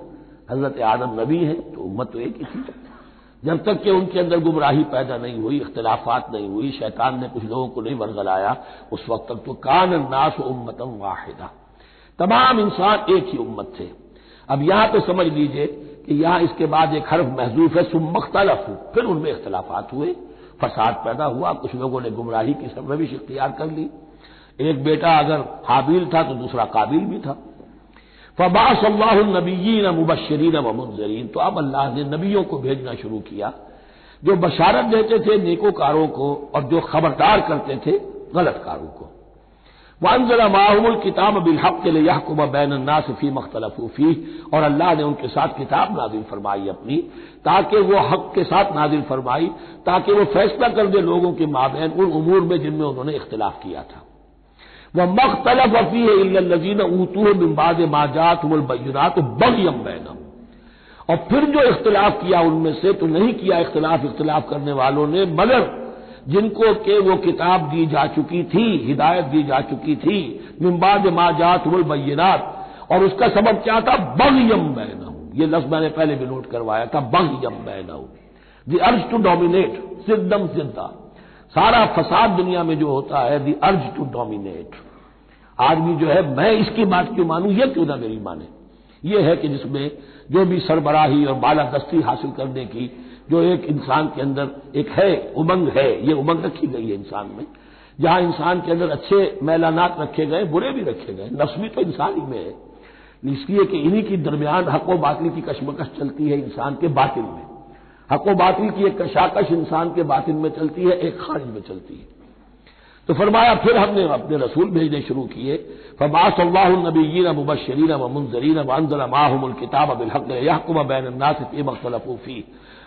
حضرت آدم نبی ہیں تو امت تو ایک ہی تھی، جب تک کہ ان کے اندر گمراہی پیدا نہیں ہوئی، اختلافات نہیں ہوئی، شیطان نے کچھ لوگوں کو نہیں ورگلایا، اس وقت تک تو کان الناس امۃ واحدہ، تمام انسان ایک ہی امت تھے۔ اب یہاں تو سمجھ لیجئے کہ یہاں اس کے بعد ایک حرف محذوف ہے، ثم اختلفوا، پھر ان میں اختلافات ہوئے، فساد پیدا ہوا، کچھ لوگوں نے گمراہی کی سرنوشت اختیار کر لی، ایک بیٹا اگر حابیل تھا تو دوسرا قابیل بھی تھا۔ فبعث اللہ النبیین مبشرین ومنذرین، تو اب اللہ نے نبیوں کو بھیجنا شروع کیا جو بشارت دیتے تھے نیکوکاروں کو اور جو خبردار کرتے تھے غلط کاروں کو۔ وانزل معهم الکتاب بالحق لیحکم بین الناس فیما اختلفوا فیہ، اور اللہ نے ان کے ساتھ کتاب نازل فرمائی اپنی، تاکہ وہ حق کے ساتھ نازل فرمائی، تاکہ وہ فیصلہ کر دے لوگوں کے مابین ان امور میں جن میں انہوں نے اختلاف کیا تھا۔ وَمَا اخْتَلَفَ فِيهِ إِلَّا الَّذِينَ أُوتُوهُ مِن بَعْدِ مَا جَاءَتْهُمُ الْبَيِّنَاتُ بَغْيًا بَيْنَهُمْ، اور پھر جو اختلاف کیا ان میں سے تو نہیں کیا اختلاف کرنے والوں نے مگر جن کو کہ وہ کتاب دی جا چکی تھی، ہدایت دی جا چکی تھی، من بعد ما جاءتهم البینات، اور اس کا سبب کیا تھا؟ بغیم بینہم، یہ لفظ میں نے پہلے بھی نوٹ کروایا تھا، بغیم بینہم، دی ارج ٹو ڈومینیٹ، سدم سدہ، سارا فساد دنیا میں جو ہوتا ہے دی ارج ٹو ڈومینیٹ، آدمی جو ہے میں اس کی بات کیوں مانوں، یہ کیوں نہ میری مانے، یہ ہے کہ جس میں جو بھی سربراہی اور بالادستی حاصل کرنے کی جو ایک انسان کے اندر ایک ہے امنگ ہے، یہ امنگ رکھی گئی ہے انسان میں، جہاں انسان کے اندر اچھے میلانات رکھے گئے، برے بھی رکھے گئے، نفس بھی تو انسان ہی میں ہے، اس لیے کہ انہی کی درمیان حق و باطل کی کشمکش چلتی ہے انسان کے باطن میں، حق و باطل کی ایک کشاکش انسان کے باطن میں چلتی ہے، ایک خارج میں چلتی ہے۔ تو فرمایا پھر ہم نے اپنے رسول بھیجنے شروع کیے، فبعث اللہ النبیین مبشرین ومنذرین وانزل معهم الکتاب بالحق لیحکم بین الناس فیما اختلفوا فیہ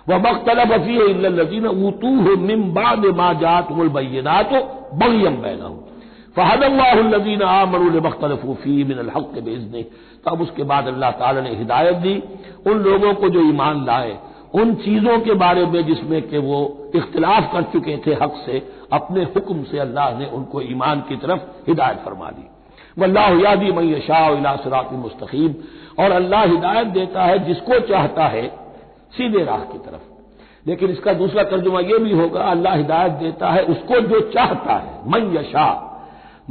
وما اختلف فیہ الا الذین اوتوہ من بعد ما جاءتهم البینات بغیا بینہم فہدی اللہ الذین آمنوا لما اختلفوا فیہ من الحق باذنہ، تب اس کے بعد اللہ تعالی نے ہدایت دی ان لوگوں کو جو ایمان لائے ان چیزوں کے بارے میں جس میں کہ وہ اختلاف کر چکے تھے حق سے، اپنے حکم سے اللہ نے ان کو ایمان کی طرف ہدایت فرما دی۔ واللہ یہدی من یشاء الی صراط مستقیم، اور اللہ ہدایت دیتا ہے جس کو چاہتا ہے سیدھے راہ کی طرف۔ لیکن اس کا دوسرا ترجمہ یہ بھی ہوگا اللہ ہدایت دیتا ہے اس کو جو چاہتا ہے، من یشاء،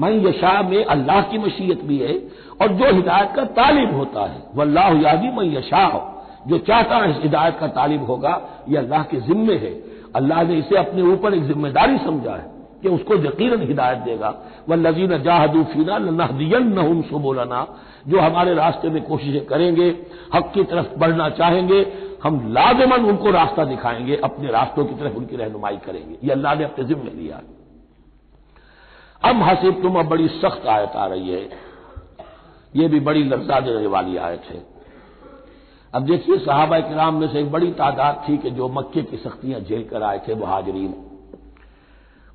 من یشاء میں اللہ کی مشیت بھی ہے اور جو ہدایت کا طالب ہوتا ہے، واللہ یہدی من یشاء، جو چاہتا ہے اس ہدایت کا طالب ہوگا، یہ اللہ کے ذمے ہے، اللہ نے اسے اپنے اوپر ایک ذمہ داری سمجھا ہے کہ اس کو یقیناً ہدایت دے گا۔ والذین جاہدوا فینا لنہدینہم سبلنا، جو ہمارے راستے میں کوششیں کریں گے، حق کی طرف بڑھنا چاہیں گے، ہم لازماً ان کو راستہ دکھائیں گے، اپنے راستوں کی طرف ان کی رہنمائی کریں گے، یہ اللہ نے اپنے ذمہ لیا۔ اب حسبتم، اب بڑی سخت آیت آ رہی ہے، یہ بھی بڑی لرزا دینے والی آیت ہے۔ اب دیکھیے صحابہ کرام میں سے ایک بڑی تعداد تھی کہ جو مکے کی سختیاں جھیل کر آئے تھے، مہاجرین،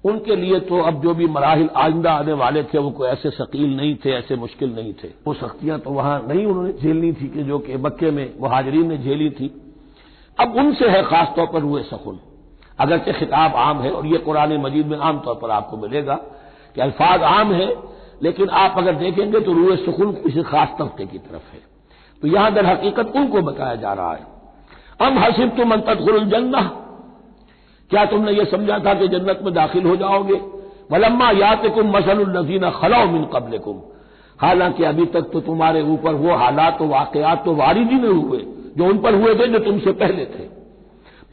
ان کے لیے تو اب جو بھی مراحل آئندہ آنے والے تھے وہ کوئی ایسے ثقیل نہیں تھے، ایسے مشکل نہیں تھے، وہ سختیاں تو وہاں نہیں انہوں نے جھیلنی تھی کہ جو کہ مکے میں مہاجرین نے جھیلی تھی۔ اب ان سے ہے خاص طور پر روئے سخن، اگرچہ خطاب عام ہے اور یہ قرآن مجید میں عام طور پر آپ کو ملے گا کہ الفاظ عام ہیں، لیکن آپ اگر دیکھیں گے تو روئے سخن کسی خاص طبقے کی طرف ہے، تو یہاں در حقیقت ان کو بتایا جا رہا ہے۔ ام حسبتم ان تدخلوا الجنہ، کیا تم نے یہ سمجھا تھا کہ جنت میں داخل ہو جاؤ گے؟ ولما یاتکم مثل الذین خلوا من قبلکم، حالانکہ ابھی تک تو تمہارے اوپر وہ حالات و واقعات تو وارد ہی نہیں ہوئے جو ان پر ہوئے تھے جو تم سے پہلے تھے۔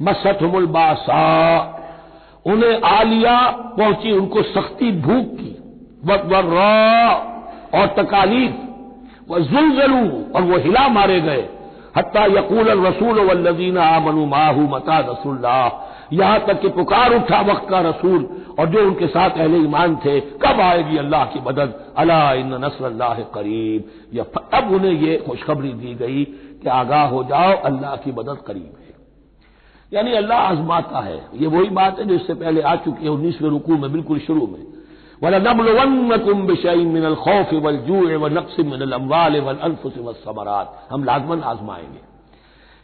مستہم الباساء، انہیں آ لیا پہنچی ان کو سختی بھوک کی، والضراء اور تکالیف، وزلزلوا اور وہ ہلا مارے گئے، حتی یقول الرسول والذین آمنوا معہ متی نصر اللہ، یہاں تک کہ پکار اٹھا وقت کا رسول اور جو ان کے ساتھ اہل ایمان تھے، کب آئے گی اللہ کی مدد، الا ان نصر اللہ قریب، اب انہیں یہ خوشخبری دی گئی کہ آگاہ ہو جاؤ اللہ کی مدد قریب ہے۔ یعنی اللہ آزماتا ہے، یہ وہی بات ہے جو اس سے پہلے آ چکی ہے 19ویں رکوع میں بالکل شروع میں، وَلَنَبْلُوَنَّكُمْ بِشَيْءٍ مِّنَ الْخَوْفِ وَالْجُوعِ وَنَقْصٍ مِّنَ الْأَمْوَالِ وَالْأَنفُسِ وَالثَّمَرَاتِ، ہم لازماً آزمائیں گے۔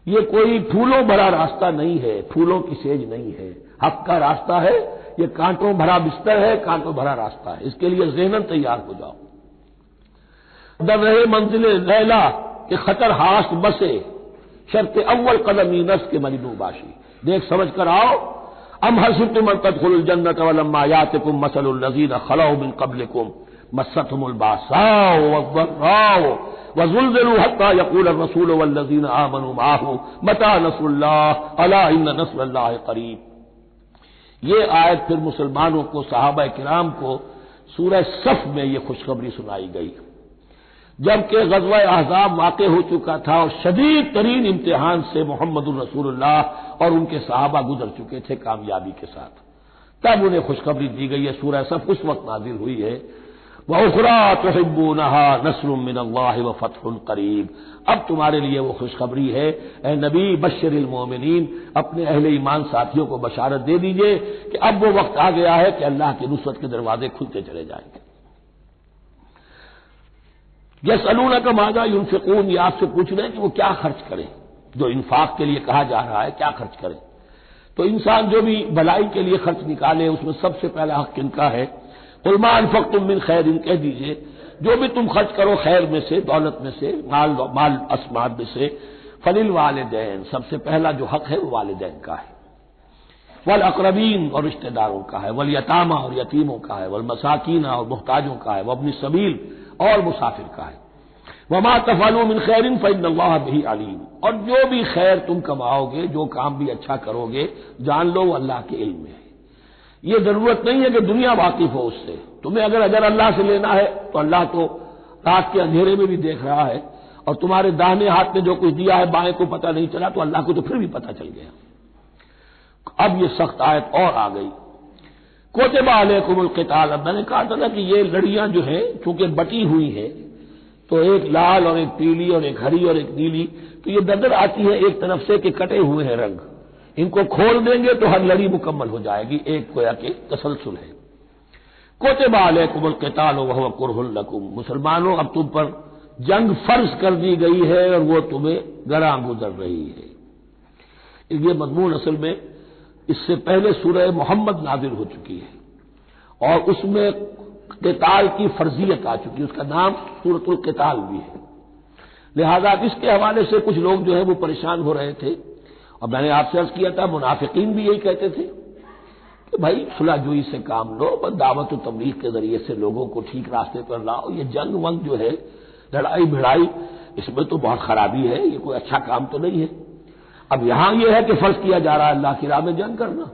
یہ کوئی پھولوں بھرا راستہ نہیں ہے، پھولوں کی سیج نہیں ہے، حق کا راستہ ہے، یہ کانٹوں بھرا بستر ہے، کانٹوں بھرا راستہ ہے، اس کے لیے ذہناً تیار ہو جاؤ۔ در رہے منزل لیلا کہ خطر ہاست بسے، شرط اول قدمی نس کے مجنوں باشی، دیکھ سمجھ کر آؤ۔ ام حسبتم ان تدخلوا الجنة ولما يأتكم مثل الذين خلوا من قبلكم مستهم البأساء والضراء وزلزلوا حتى يقول الرسول والذين آمنوا معه متى نصر الله ألا إن نصر الله قريب۔ یہ آیت پھر مسلمانوں کو، صحابہ کرام کو سورہ صف میں یہ خوشخبری سنائی گئی جبکہ غزوہ احزاب واقع ہو چکا تھا اور شدید ترین امتحان سے محمد الرسول اللہ اور ان کے صحابہ گزر چکے تھے کامیابی کے ساتھ، تب انہیں خوشخبری دی گئی ہے۔ سورہ صف اس وقت نازل ہوئی ہے، وَأُخْرَىٰ تُحِبُّونَهَا نَصْرٌ مِّنَ اللَّهِ وَفَتْحٌ قَرِيبٌ۔ اب تمہارے لیے وہ خوشخبری ہے، اے نبی بشر المومنین، اپنے اہل ایمان ساتھیوں کو بشارت دے دیجئے کہ اب وہ وقت آ گیا ہے کہ اللہ کی نصرت کے دروازے کھلتے چلے جائیں گے۔ یسألونک ماذا ينفقون، یہ آپ سے پوچھ رہے ہیں کہ وہ کیا خرچ کریں، جو انفاق کے لیے کہا جا رہا ہے کیا خرچ کریں۔ تو انسان جو بھی بھلائی کے لیے خرچ نکالے اس میں سب سے پہلا حق کن کا ہے؟ قل ما انفقتم من خیر، کہہ دیجئے جو بھی تم خرچ کرو خیر میں سے، دولت میں سے، مال اسباب میں سے، فللوالدین، سب سے پہلا جو حق ہے وہ والدین کا ہے، والاقربین اور رشتہ داروں کا ہے، والیتامى اور یتیموں کا ہے، والمساکین اور محتاجوں کا ہے، وابن السبیل اور مسافر کا ہے، وما تفعلوا من خیر فإن اللہ بہ علیم، اور جو بھی خیر تم کماؤ گے، جو کام بھی اچھا کرو گے، جان لو وہ اللہ کے علم میں ہے۔ یہ ضرورت نہیں ہے کہ دنیا واقف ہو اس سے، تمہیں اگر اجر اللہ سے لینا ہے تو اللہ تو رات کے اندھیرے میں بھی دیکھ رہا ہے، اور تمہارے داہنے ہاتھ میں جو کچھ دیا ہے بائیں کو پتہ نہیں چلا تو اللہ کو تو پھر بھی پتہ چل گیا۔ اب یہ سخت آیت اور آ گئی، کتب علیکم القتال، اب میں نے کہا تھا نا کہ یہ لڑیاں جو ہیں چونکہ بٹی ہوئی ہیں تو ایک لال اور ایک پیلی اور ایک ہری اور ایک نیلی، تو یہ نظر آتی ہے ایک طرف سے کہ کٹے ہوئے ہیں رنگ، ان کو کھول دیں گے تو ہر لڑی مکمل ہو جائے گی، ایک گویا کہ تسلسل ہے۔ کتب علیکم القتال وہو کرہ لکم، مسلمانوں اب تم پر جنگ فرض کر دی گئی ہے اور وہ تمہیں گراں گزر رہی ہے۔ یہ مضمون اصل میں اس سے پہلے سورہ محمد نازل ہو چکی ہے اور اس میں قتال کی فرضیت آ چکی ہے، اس کا نام سورۃ القتال بھی ہے، لہذا اس کے حوالے سے کچھ لوگ جو ہے وہ پریشان ہو رہے تھے، اور میں نے آپ سے عرض کیا تھا منافقین بھی یہی کہتے تھے کہ بھائی صلح جوئی سے کام لو، بس دعوت و تبلیغ کے ذریعے سے لوگوں کو ٹھیک راستے پر لاؤ، یہ جنگ ونگ جو ہے لڑائی بھڑائی اس میں تو بہت خرابی ہے، یہ کوئی اچھا کام تو نہیں ہے۔ اب یہاں یہ ہے کہ فرض کیا جا رہا ہے اللہ کی راہ میں جنگ کرنا،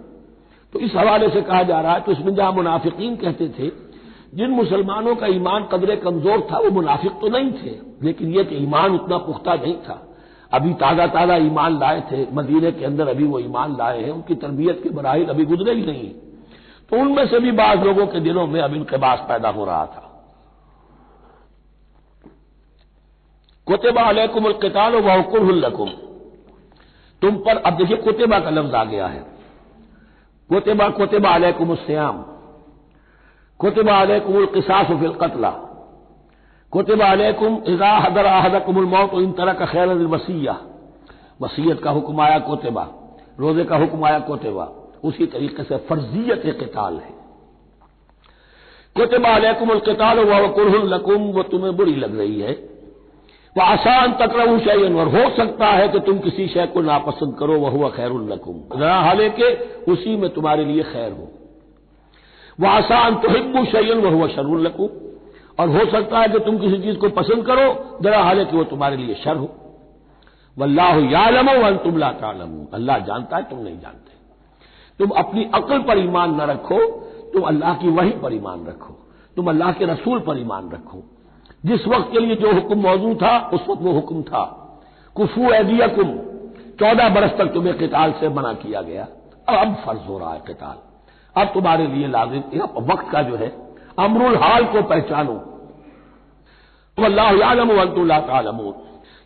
تو اس حوالے سے کہا جا رہا ہے، تو اس میں جہاں منافقین کہتے تھے جن مسلمانوں کا ایمان قدر کمزور تھا وہ منافق تو نہیں تھے، لیکن یہ کہ ایمان اتنا پختہ نہیں تھا، ابھی تازہ تازہ ایمان لائے تھے، مدینے کے اندر ابھی وہ ایمان لائے ہیں، ان کی تربیت کے مراحل ابھی گزرے ہی نہیں، تو ان میں سے بھی بعض لوگوں کے دلوں میں اب انقباض پیدا ہو رہا تھا۔ کتب علیکم القتال وہو کرہ لکم، تم پر اب دیکھیے کتبہ کا لفظ آ گیا ہے، کتب علیکم الصیام، کتب علیکم القصاص فی القتلى، کتب علیکم اذا حضر احدکم الموت ان ترک خیرا الوصیہ، وصیت کا حکم آیا کتبہ، روزے کا حکم آیا کتبہ، اسی طریقے سے فرضیت قتال ہے۔ کتب علیکم القتال وہو کرہ لکم، وہ تمہیں بری لگ رہی ہے، وعسیٰ ان تکرہوا شیئا، اور ہو سکتا ہے کہ تم کسی شے کو ناپسند کرو، وہو خیر لکم، حالانکہ اسی میں تمہارے لیے خیر ہو، وعسیٰ ان تحبوا شیئا وہو شر لکم، اور ہو سکتا ہے کہ تم کسی چیز کو پسند کرو ذرا حالانکہ وہ تمہارے لیے شر ہو، واللہ یعلم وانتم لا تعلمون، اللہ جانتا ہے تم نہیں جانتے۔ تم اپنی عقل پر ایمان نہ رکھو، تم اللہ کی وحی پر ایمان رکھو، تم اللہ کے رسول پر ایمان رکھو، جس وقت کے لیے جو حکم موضوع تھا اس وقت وہ حکم تھا، کفوا ایدیکم، 14 برس تک تمہیں قتال سے منع کیا گیا، اب فرض ہو رہا ہے قتال، اب تمہارے لیے لازم وقت کا جو ہے امر الحال کو پہچانو. واللہ یعلم وانتم لا تعلمون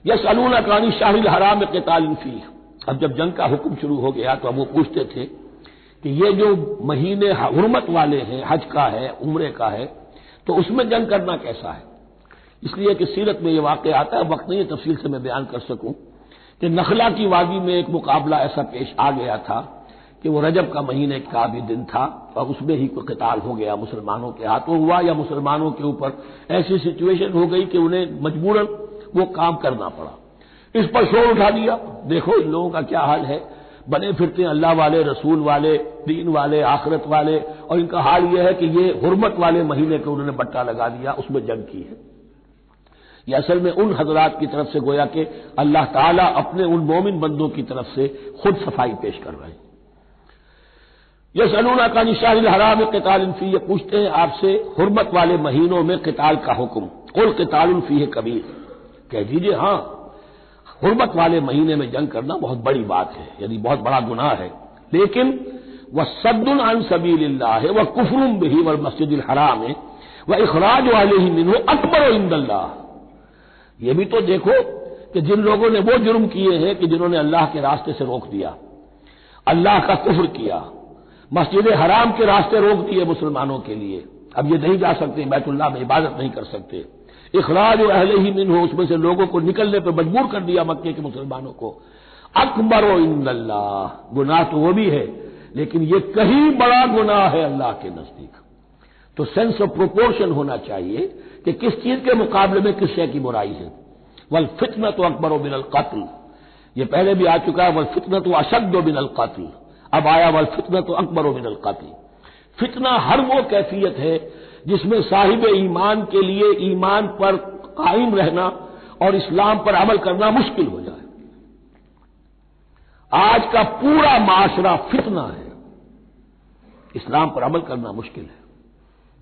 یسألونک عن الشہر الحرام قتال فیہ. اب جب جنگ کا حکم شروع ہو گیا تو اب وہ پوچھتے تھے کہ یہ جو مہینے حرمت والے ہیں، حج کا ہے، عمرے کا ہے، تو اس میں جنگ کرنا کیسا ہے؟ اس لیے کہ سیرت میں یہ واقعہ آتا ہے، وقت نہیں ہے تفصیل سے میں بیان کر سکوں کہ نخلا کی وادی میں ایک مقابلہ ایسا پیش آ گیا تھا کہ وہ رجب کا مہینے کا بھی دن تھا اور اس میں ہی کوئی قتال ہو گیا، مسلمانوں کے ہاتھوں ہوا یا مسلمانوں کے اوپر ایسی سچویشن ہو گئی کہ انہیں مجبوراً وہ کام کرنا پڑا. اس پر شور اٹھا دیا، دیکھو ان لوگوں کا کیا حال ہے، بنے پھرتے ہیں اللہ والے، رسول والے، دین والے، آخرت والے، اور ان کا حال یہ ہے کہ یہ حرمت والے مہینے کو انہوں نے بٹا لگا دیا، اس میں جنگ کی ہے. یہ اصل میں ان حضرات کی طرف سے گویا کہ اللہ تعالیٰ اپنے ان مومن بندوں کی طرف سے خود صفائی پیش کر رہے ہیں. یسألونک عن الشہر الحرام قتال فیہ، یہ پوچھتے ہیں آپ سے حرمت والے مہینوں میں قتال کا حکم. قل قتال فیہ کبیر، کہہ دیجئے ہاں حرمت والے مہینے میں جنگ کرنا بہت بڑی بات ہے، یعنی بہت بڑا گناہ ہے، لیکن وصد عن سبیل اللہ وکفر بہ والمسجد الحرام واخراج اہلہ منہ اکبر عند اللہ. یہ بھی تو دیکھو کہ جن لوگوں نے وہ جرم کیے ہیں کہ جنہوں نے اللہ کے راستے سے روک دیا، اللہ کا کفر کیا، مسجد حرام کے راستے روک دیے مسلمانوں کے لیے، اب یہ نہیں جا سکتے، بیت اللہ میں عبادت نہیں کر سکتے، اخراج اہلہ منہ، اس میں سے لوگوں کو نکلنے پر مجبور کر دیا مکے کے مسلمانوں کو. اکبر عند اللہ، گناہ تو وہ بھی ہے لیکن یہ کہیں بڑا گناہ ہے اللہ کے نزدیک. تو سینس آف پروپورشن ہونا چاہیے کہ کس چیز کے مقابلے میں کس شے کی برائی ہے. والفتنۃ اکبر من القتل، یہ پہلے بھی آ چکا ہے، والفتنۃ اشد من القتل، اب آیا والفتنۃ اکبر من القتل. فتنہ ہر وہ کیفیت ہے جس میں صاحب ایمان کے لیے ایمان پر قائم رہنا اور اسلام پر عمل کرنا مشکل ہو جائے. آج کا پورا معاشرہ فتنہ ہے، اسلام پر عمل کرنا مشکل ہے.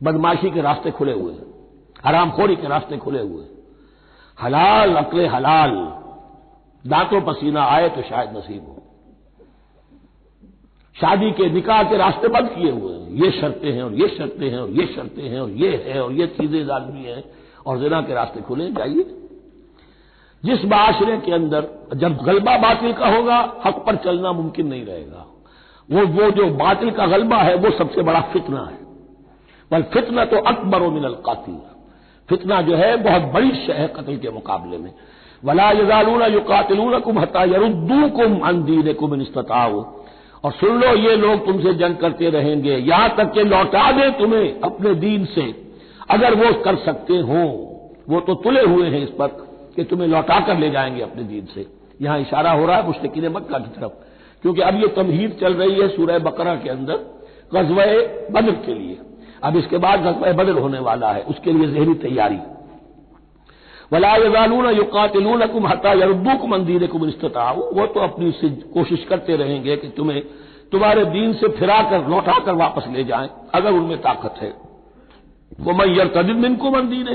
بدماشی کے راستے کھلے ہوئے ہیں، حرام خوری کے راستے کھلے ہوئے ہیں، حلال عقل حلال، دانتوں پسینہ آئے تو شاید نصیب ہو. شادی کے نکاح کے راستے بند کیے ہوئے ہیں، یہ شرطیں ہیں اور یہ شرطیں ہیں اور یہ شرطیں ہیں اور یہ ہے اور یہ چیزیں ظالمی ہیں، اور زنا کے راستے کھلے. جائیے جس معاشرے کے اندر جب غلبہ باطل کا ہوگا حق پر چلنا ممکن نہیں رہے گا. وہ جو باطل کا غلبہ ہے وہ سب سے بڑا فتنہ ہے. والفتنہ تو اکبر من القتل، فتنہ جو ہے بہت بڑی شے ہے قتل کے مقابلے میں. ولا یزالون یقاتلونکم حتی یردوکم عن دینکم ان استطاعوا، اور سن لو یہ لوگ تم سے جنگ کرتے رہیں گے یہاں تک کہ لوٹا دیں تمہیں اپنے دین سے، اگر وہ کر سکتے ہوں. وہ تو تلے ہوئے ہیں اس پر کہ تمہیں لوٹا کر لے جائیں گے اپنے دین سے. یہاں اشارہ ہو رہا ہے مشرکین مکہ کی طرف، کیونکہ اب یہ تمہید چل رہی ہے سورہ بقرہ کے اندر غزوہ بدر کے لیے. اب اس کے بعد غزوہ بدر ہونے والا ہے، اس کے لیے ذہنی تیاری. ولا یزالون یقاتلونکم حتی یردوکم عن دینکم ان استطاعوا، وہ تو اپنی سے کوشش کرتے رہیں گے کہ تمہیں تمہارے دین سے پھرا کر لوٹا کر واپس لے جائیں اگر ان میں طاقت ہے. ومن یرتد منکم عن دینہ،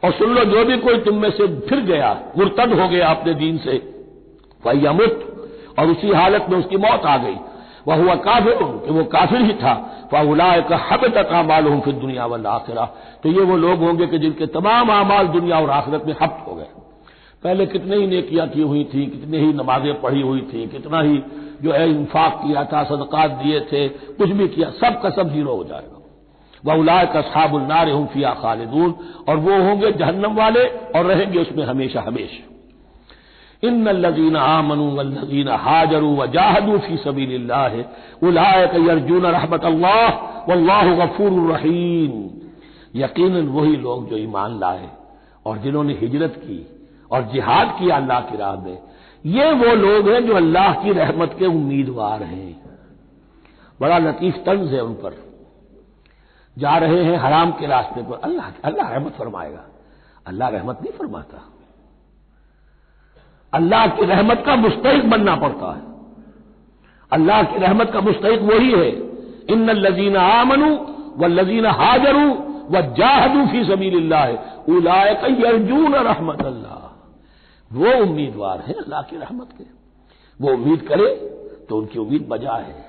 اور سن لو جو بھی کوئی تم میں سے پھر گیا، مرتد ہو گیا اپنے دین سے، فیمت، اور اسی حالت میں اس کی موت آ گئی، وہو کافر، کہ وہ کافر ہی تھا، فاولئک حبطت اعمالهم فی الدنیا والآخرہ، تو یہ وہ لوگ ہوں گے کہ جن کے تمام اعمال دنیا اور آخرت میں حبط ہو گئے. پہلے کتنے ہی نیکیاں کی ہوئی تھیں، کتنے ہی نمازیں پڑھی ہوئی تھیں، کتنا ہی جو ہے انفاق کیا تھا، صدقات دیے تھے، کچھ بھی کیا، سب کا سب زیرو ہو جائے گا. وَأُولَٰئِكَ أَصْحَابُ النَّارِ هُمْ فِيهَا خَالِدُونَ، اور وہ ہوں گے جہنم والے اور رہیں گے اس میں ہمیشہ ہمیشہ. ان الذين آمنوا والذين هاجروا وجاهدوا في سبيل الله اولئك يرجون رحمت اللہ واللہ غفور رحیم. یقیناً وہی لوگ جو ایمان لائے اور جنہوں نے ہجرت کی اور جہاد کیا اللہ کی راہ میں، یہ وہ لوگ ہیں جو اللہ کی رحمت کے امیدوار ہیں. بڑا لطیف طنز ہے ان پر. جا رہے ہیں حرام کے راستے پر، اللہ رحمت فرمائے گا. اللہ رحمت نہیں فرماتا، اللہ کی رحمت کا مستحق بننا پڑتا ہے. اللہ کی رحمت کا مستحق وہی ہے. ان الذین آمنوا والذین ہاجروا وجاہدوا فی سبیل اللہ اولئک یرجون رحمت اللہ. وہ امیدوار ہیں اللہ کی رحمت کے، وہ امید کرے تو ان کی امید بجا ہے۔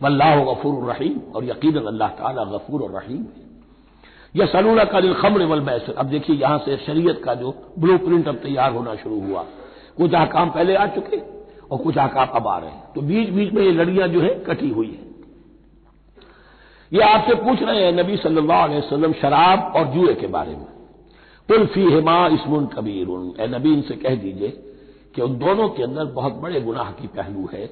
واللہ غفور الرحیم، اور یقیناً اللہ تعالیٰ غفور الرحیم ہے۔ یسألونک عن الخمر والمیسر، اب دیکھیے یہاں سے شریعت کا جو بلو پرنٹ اب تیار ہونا شروع ہوا، کچھ احکام پہلے آ چکے اور کچھ احکام اب آ رہے ہیں، تو بیچ بیچ میں یہ لڑیاں جو ہے کٹی ہوئی ہیں۔ یہ آپ سے پوچھ رہے ہیں نبی صلی اللہ علیہ وسلم شراب اور جوئے کے بارے میں، قل فیہما اسم کبیر، اے نبی ان سے کہہ دیجئے کہ ان دونوں کے اندر بہت بڑے گناہ کی پہلو ہے،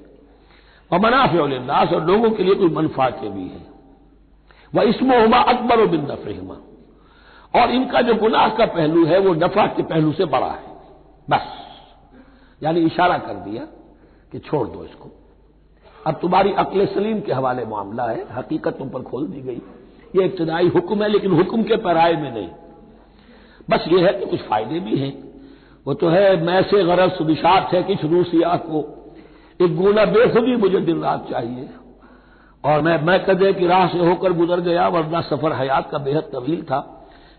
ومنافع للناس، اور لوگوں کے لیے کوئی منفعتیں بھی ہیں، واسمہما اکبر من نفعہما، اور ان کا جو گناہ کا پہلو ہے وہ نفع کے پہلو سے بڑا ہے، بس یعنی اشارہ کر دیا کہ چھوڑ دو اس کو، اب تمہاری عقل سلیم کے حوالے معاملہ ہے، حقیقت تم پر کھول دی گئی، یہ ابتدائی حکم ہے لیکن حکم کے پیرائے میں نہیں، بس یہ ہے کہ کچھ فائدے بھی ہیں، وہ تو ہے میں سے غرض نشاط ہے کچھ روسیا کو، ایک گونا بے خودی مجھے دن رات چاہیے، اور میں کدے کی راہ سے ہو کر گزر گیا ورنہ سفر حیات کا بے حد طویل تھا۔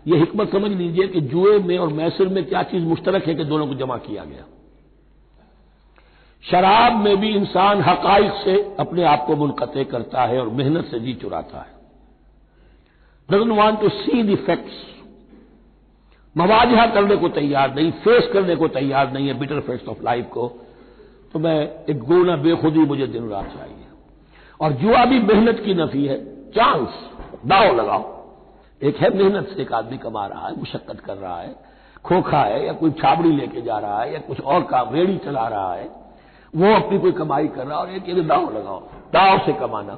یہ حکمت سمجھ لیجئے کہ جوئے میں اور میسر میں کیا چیز مشترک ہے کہ دونوں کو جمع کیا گیا۔ شراب میں بھی انسان حقائق سے اپنے آپ کو منقطع کرتا ہے اور محنت سے جی چراتا ہے، doesn't want to see the facts، مواجہہ کرنے کو تیار نہیں، فیس کرنے کو تیار نہیں ہے bitter facts آف لائف کو، تو میں ایک گونا بے خودی مجھے دن رات چاہیے۔ اور جوا بھی محنت کی نفی ہے، چانس، داؤ لگاؤ، ایک ہے محنت سے ایک آدمی کما رہا ہے، مشقت کر رہا ہے، کھوکھا ہے یا کوئی چھابڑی لے کے جا رہا ہے یا کچھ اور کام ریڑھی چلا رہا ہے، وہ اپنی کوئی کمائی کر رہا ہے، اور ایک یہ داؤ لگاؤ، داؤ سے کمانا،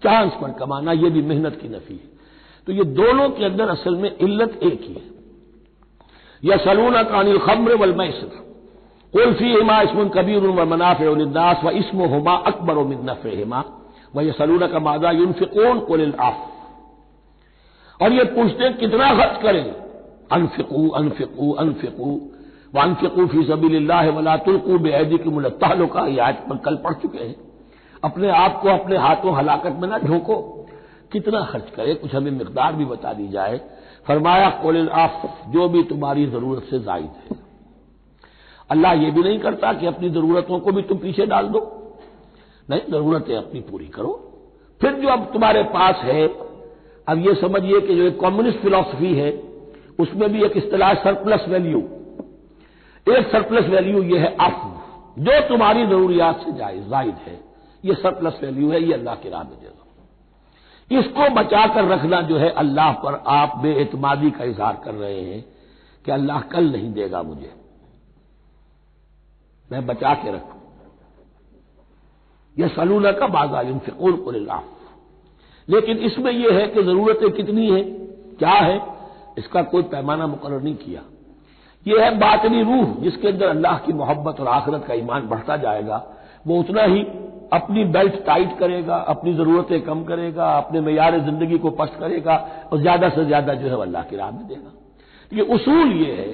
چانس پر کمانا، یہ بھی محنت کی نفی ہے۔ تو یہ دونوں کے اندر اصل میں علت ایک ہی ہے۔ یسألونک عن الخمر والمیسر قل فیہما اسم کبیر ومنافع للناس واسمہما اکبر من نفعہما ویسألونک ماذا ینفقون قل العفو، اور یہ پوچھتے ہیں کتنا خرچ کریں، انفقوا انفقوا انفقوا وانفقوا فی سبیل اللہ ولا تلقوا بایدیکم الی التہلکہ، یہ آیت پر کل پڑھ چکے ہیں۔ اپنے آپ کو اپنے ہاتھوں ہلاکت میں نہ جھونکو، کتنا خرچ کرے، کچھ ہمیں مقدار بھی بتا دی جائے۔ فرمایا قل العفو، جو بھی تمہاری ضرورت سے زائد ہے۔ اللہ یہ بھی نہیں کرتا کہ اپنی ضرورتوں کو بھی تم پیچھے ڈال دو، نہیں، ضرورتیں اپنی پوری کرو، پھر جو اب تمہارے پاس ہے، اب یہ سمجھیے کہ جو ایک کمیونسٹ فلسفی ہے اس میں بھی ایک اصطلاح سرپلس ویلیو، ایک سرپلس ویلیو یہ ہے عفو، جو تمہاری ضروریات سے زائد ہے، یہ سرپلس ویلیو ہے، یہ اللہ کی راہ میں دے دو۔ اس کو بچا کر رکھنا جو ہے اللہ پر آپ بے اعتمادی کا اظہار کر رہے ہیں کہ اللہ کل نہیں دے گا مجھے، میں بچا کے رکھوں۔ یسألونک ماذا ینفقون قل العفو، لیکن اس میں یہ ہے کہ ضرورتیں کتنی ہیں، کیا ہے، اس کا کوئی پیمانہ مقرر نہیں کیا۔ یہ ہے باطنی روح، جس کے اندر اللہ کی محبت اور آخرت کا ایمان بڑھتا جائے گا، وہ اتنا ہی اپنی بیلٹ ٹائٹ کرے گا، اپنی ضرورتیں کم کرے گا، اپنے معیار زندگی کو پست کرے گا، اور زیادہ سے زیادہ جو ہے وہ اللہ کی راہ میں دے گا۔ یہ اصول یہ ہے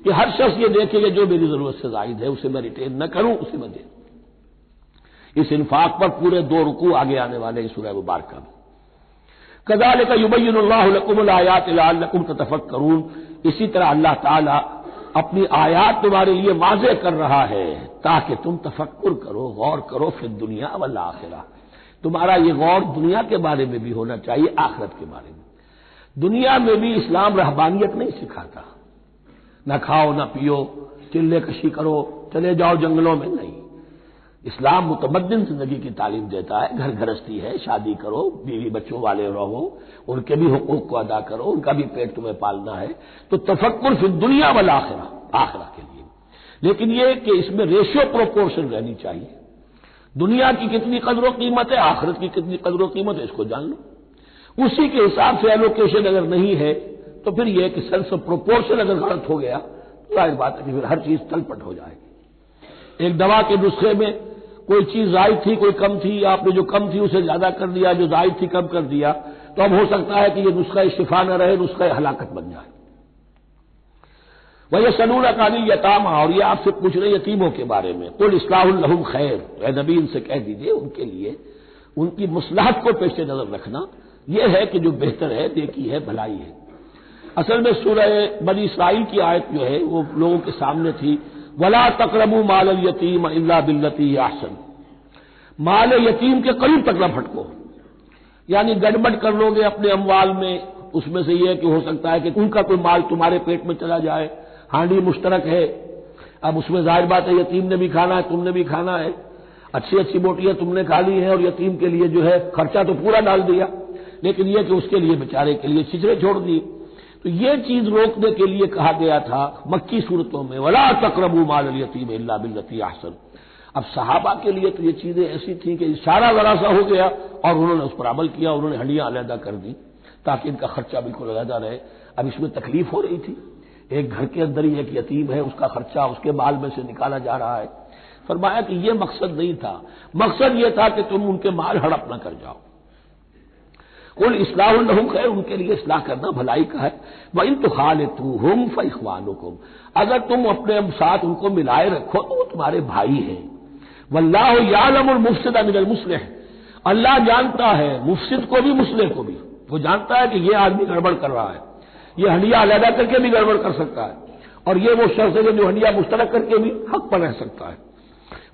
کہ ہر شخص یہ دیکھے کہ جو میری ضرورت سے زائد ہے اسے میں ریٹین نہ کروں، اسے میں دوں۔ اس انفاق پر پورے 2 رکوع آگے آنے والے ہیں سورہ مبارکہ میں۔ کذالک یبین اللہ لکم الآیات لعلکم تتفکرون، اسی طرح اللہ تعالی اپنی آیات تمہارے لیے واضح کر رہا ہے تاکہ تم تفکر کرو، غور کرو فی الدنیا والآخرہ، تمہارا یہ غور دنیا کے بارے میں بھی ہونا چاہیے، آخرت کے بارے میں۔ دنیا میں بھی اسلام رہبانیت نہیں سکھاتا، نہ کھاؤ نہ پیو، چلے کشی کرو، چلے جاؤ جنگلوں میں، نہیں۔ اسلام متمدن زندگی کی تعلیم دیتا ہے، گھر گھرستی ہے، شادی کرو، بیوی بچوں والے رہو، ان کے بھی حقوق کو ادا کرو، ان کا بھی پیٹ تمہیں پالنا ہے، تو تفکر فی الدنیا والآخرہ، آخرہ کے لیے۔ لیکن یہ کہ اس میں ریشیو پروپورشن رہنی چاہیے، دنیا کی کتنی قدر و قیمت ہے، آخرت کی کتنی قدر و قیمت ہے، اس کو جان لو، اسی کے حساب سے ایلوکیشن اگر نہیں ہے تو پھر یہ کہ سینس آف پروپورشن اگر غلط ہو گیا تو ظاہر بات ہے کہ پھر ہر چیز تلپٹ ہو جائے گی۔ ایک دوا کے نسخے میں کوئی چیز زائد تھی، کوئی کم تھی، آپ نے جو کم تھی اسے زیادہ کر دیا، جو زائد تھی کم کر دیا، تو اب ہو سکتا ہے کہ یہ نسخہ شفا نہ رہے، نسخہ ہلاکت بن جائے۔ وَيَسْأَلُونَكَ عَنِ الْيَتَامَىٰ، اور یہ آپ سے پوچھ رہے یتیموں کے بارے میں، قُلْ إِصْلَاحٌ لَهُمْ خَيْرٌ، اے نبی ان سے کہہ دیجئے ان کے لیے ان کی مصلحت کو پیش نظر رکھنا یہ ہے کہ جو بہتر ہے، نیکی ہے، بھلائی ہے۔ اصل میں سورہ بنی اسرائیل کی آیت جو ہے وہ لوگوں کے سامنے تھی، وَلَا تَقْرَبُوا مَالَ الْيَتِيمِ إِلَّا بِالَّتِي هِيَ أَحْسَنُ، مال یتیم کے قریب تک نہ پھٹکو، یعنی گڑبڑ کر لو گے اپنے اموال میں، اس میں سے یہ کہ ہو سکتا ہے کہ ان کا کوئی مال تمہارے پیٹ میں چلا جائے، ہانڈی مشترک ہے، اب اس میں ظاہر بات ہے یتیم نے بھی کھانا ہے، تم نے بھی کھانا ہے، اچھی اچھی بوٹیاں تم نے کھا لی ہیں اور یتیم کے لیے جو ہے خرچہ تو پورا ڈال دیا، لیکن یہ کہ اس کے لیے بیچارے کے لیے چھچرے چھوڑ دی۔ تو یہ چیز روکنے کے لیے کہا گیا تھا مکی صورتوں میں ولا تقربوا مال الیتیم الا بالتی احسن۔ اب صحابہ کے لیے تو یہ چیزیں ایسی تھیں کہ اشارہ ذرا سا ہو گیا اور انہوں نے اس پر عمل کیا، انہوں نے ہڈیاں علیحدہ کر دی تاکہ ان کا خرچہ بالکل علیحدہ رہے۔ اب اس میں تکلیف ہو رہی تھی، ایک گھر کے اندر ہی ایک یتیم ہے، اس کا خرچہ اس کے مال میں سے نکالا جا رہا ہے۔ فرمایا کہ یہ مقصد نہیں تھا، مقصد یہ تھا کہ تم ان کے مال ہڑپ نہ کر جاؤ۔ قل اصلاح لهم خیر، ان کے لیے اصلاح کرنا بھلائی کا ہے۔ وَإِن تُخَالِطُوهُمْ فَإِخْوَانُكُمْ، اگر تم اپنے ساتھ ان کو ملائے رکھو تو وہ تمہارے بھائی ہیں۔ وَاللَّهُ يَعْلَمُ الْمُفْسِدَ مِنَ الْمُصْلِحِ، اللہ جانتا ہے مفسد کو بھی مصلح کو بھی، وہ جانتا ہے کہ یہ آدمی گڑبڑ کر رہا ہے، یہ ہنڈیا علیحدہ کر کے بھی گڑبڑ کر سکتا ہے، اور یہ وہ شخص ہے جو ہنڈیا مشترک کر کے بھی حق پر رہ سکتا ہے۔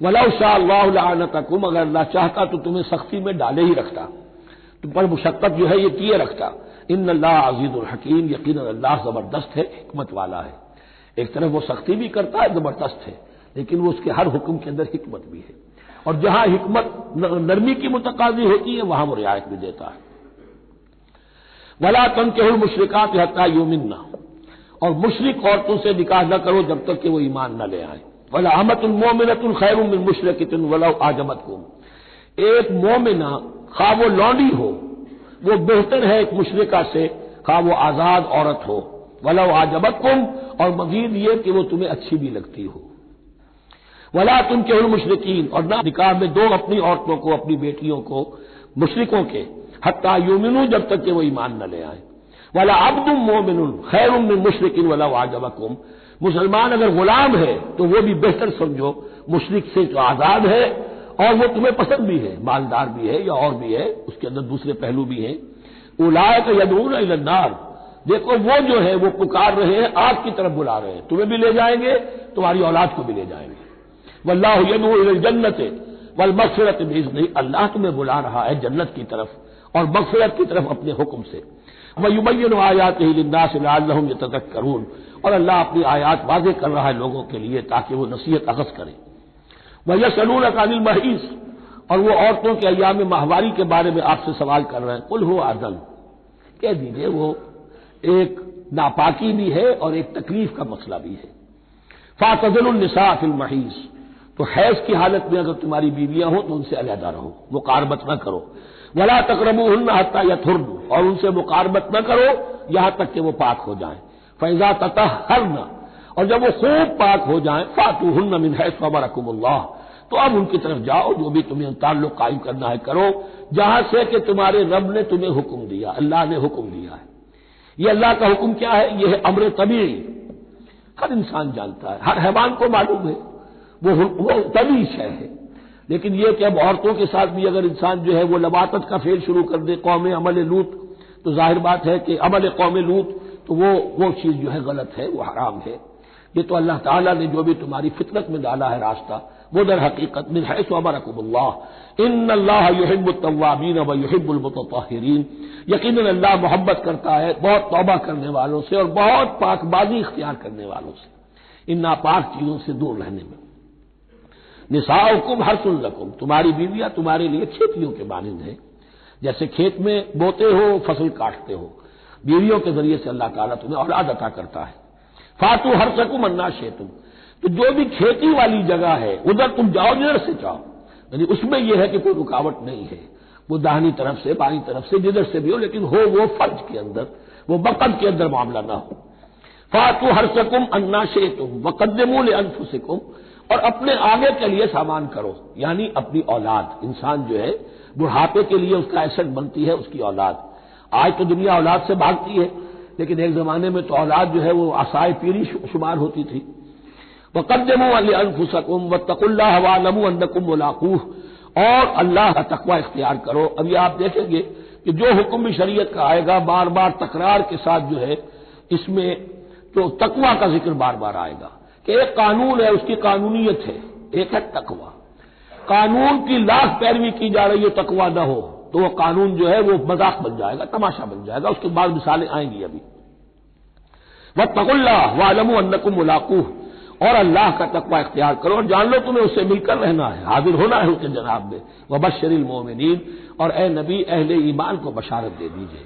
وَلَوْ شَاءَ اللَّهُ لَعَنَتَكُمْ، اگر اللہ چاہتا تو تمہیں سختی میں ڈالے ہی رکھتا، تم پر مشقت جو ہے یہ کیے رکھتا۔ ان اللہ عزیز الحکیم، یقینا اللہ زبردست ہے، حکمت والا ہے۔ ایک طرف وہ سختی بھی کرتا ہے، زبردست ہے، لیکن وہ اس کے ہر حکم کے اندر حکمت بھی ہے، اور جہاں حکمت نرمی کی متقاضی ہوتی ہے وہاں وہ رعایت بھی دیتا ہے۔ ولا تنکحوا المشرکات حتی یؤمنن، اور مشرک عورتوں سے نکاح نہ کرو جب تک کہ وہ ایمان نہ لے آئیں۔ ولا امۃ مؤمنۃ خیر من مشرکۃ ولو اعجبتکم، ایک مومنہ خواہ وہ لونڈی ہو وہ بہتر ہے ایک مشرکہ سے، خواہ وہ آزاد عورت ہو۔ ولو اعجبتکم، اور مزید یہ کہ وہ تمہیں اچھی بھی لگتی ہو۔ ولا تنکحوا المشرکین، اور نہ نکاح میں دو اپنی عورتوں کو، اپنی بیٹیوں کو مشرکوں کے، حتی یؤمنوا، جب تک کہ وہ ایمان نہ لے آئیں۔ ولا عبد مؤمن خیر من مشرک ولو اعجبکم، مسلمان اگر غلام ہے تو وہ بھی بہتر سمجھو مشرک سے جو آزاد ہے اور وہ تمہیں پسند بھی ہے، مالدار بھی ہے یا اور بھی ہے، اس کے اندر دوسرے پہلو بھی ہیں۔ اولئک یدعون الی النار، دیکھو وہ جو ہے وہ پکار رہے ہیں، آگ کی طرف بلا رہے ہیں، تمہیں بھی لے جائیں گے، تمہاری اولاد کو بھی لے جائیں گے۔ واللہ یدعو الی الجنۃ والمغفرۃ باذنہ، اللہ تمہیں بلا رہا ہے جنت کی طرف اور مغفرت کی طرف اپنے حکم سے۔ وَيُبَيِّنُ آیاتہ للناس لعلہم یتذکرون، اور اللہ اپنی آیات واضح کر رہا ہے لوگوں کے لیے تاکہ وہ نصیحت اخذ کریں۔ وَيَسْأَلُونَكَ عَنِ الْمَحِيضِ، اور وہ عورتوں کے ایام ماہواری کے بارے میں آپ سے سوال کر رہے ہیں۔ قُلْ هُوَ أَذًى، کہہ دیجئے وہ ایک ناپاکی بھی ہے اور ایک تکلیف کا مسئلہ بھی ہے۔ فَاعْتَزِلُوا النِّسَاءَ فِي الْمَحِيضِ، تو حیض کی حالت میں اگر تمہاری بیویاں ہوں تو ان سے علیحدہ رہو، مقاربت نہ کرو۔ وَلَا تَقْرَبُوهُنَّ حَتَّى يَطْهُرْنَ، اور ان سے مقاربت نہ کرو یہاں تک کہ وہ پاک ہو جائیں۔ فَإِذَا تَطَهَّرْنَ، اور جب وہ خوب پاک ہو جائیں، فَأْتُوهُنَّ مِنْ حَيْثُ أَمَرَكُمُ اللَّهُ، تو اب ان کی طرف جاؤ، جو بھی تمہیں تعلق قائم کرنا ہے کرو، جہاں سے کہ تمہارے رب نے تمہیں حکم دیا، اللہ نے حکم دیا ہے۔ یہ اللہ کا حکم کیا ہے؟ یہ ہے امر طبیعی، ہر انسان جانتا ہے، ہر حیوان کو معلوم ہے، وہ طبیعی شے ہے۔ لیکن یہ کہ اب عورتوں کے ساتھ بھی اگر انسان جو ہے وہ لواطت کا فعل شروع کر دے، قوم عمل لوط، تو ظاہر بات ہے کہ عمل قوم لوط تو وہ چیز جو ہے غلط ہے، وہ حرام ہے۔ یہ تو اللہ تعالیٰ نے جو بھی تمہاری فطرت میں ڈالا ہے راستہ، وہ در حقیقت من حیث امرکم اللہ، ان اللہ یحب التوابین ویحب المتطہرین، یقیناً اللہ محبت کرتا ہے بہت توبہ کرنے والوں سے اور بہت پاک بازی اختیار کرنے والوں سے، ان ناپاک چیزوں سے دور رہنے میں۔ نساؤکم حرث لکم، تمہاری بیویاں تمہارے لیے کھیتیوں کے مانند ہیں، جیسے کھیت میں بوتے ہو فصل کاٹتے ہو، بیویوں کے ذریعے سے اللہ تعالیٰ تمہیں اولاد عطا کرتا ہے۔ فاتو حرثکم انا شئتم، تو جو بھی کھیتی والی جگہ ہے ادھر تم جاؤ جدھر سے جاؤ، یعنی اس میں یہ ہے کہ کوئی رکاوٹ نہیں ہے، وہ داہنی طرف سے بائیں طرف سے جدھر سے بھی ہو، لیکن ہو وہ فرض کے اندر، وہ وقت کے اندر معاملہ نہ ہو۔ فاتو حرثکم انا شئتم وقدموا لانفسکم، اور اپنے آگے کے لیے سامان کرو، یعنی اپنی اولاد۔ انسان جو ہے بڑھاپے کے لیے اس کا ایسٹ بنتی ہے اس کی اولاد۔ آج تو دنیا اولاد سے بھاگتی ہے، لیکن ایک زمانے میں تو اولاد جو ہے وہ عصائے پیری شمار ہوتی تھی۔ وَقَدِّمُوا لِأَنفُسَكُمْ وَاتَّقُوا اللَّهَ وَاعْلَمُوا أَنَّكُمْ مُلَاقُوهُ، اور اللہ کا تقوی اختیار کرو۔ ابھی آپ دیکھیں گے کہ جو حکم بھی شریعت کا آئے گا بار بار تکرار کے ساتھ جو ہے اس میں تو تقوی کا ذکر بار بار آئے گا کہ ایک قانون ہے، اس کی قانونیت ہے، ایک ہے تقوی۔ قانون کی لاکھ پیروی کی جا رہی ہے تقویٰ نہ ہو تو وہ قانون جو ہے وہ مذاق بن جائے گا، تماشا بن جائے گا. اس کے بعد مثالیں آئیں گی ابھی. واتقوا اللہ واعلموا انکم ملاقوہ، اور اللہ کا تقویٰ اختیار کرو اور جان لو تمہیں اس سے مل کر رہنا ہے، حاضر ہونا ہے اس کے جناب میں. وبشر المؤمنین، اور اے نبی اہل ایمان کو بشارت دے دیجئے.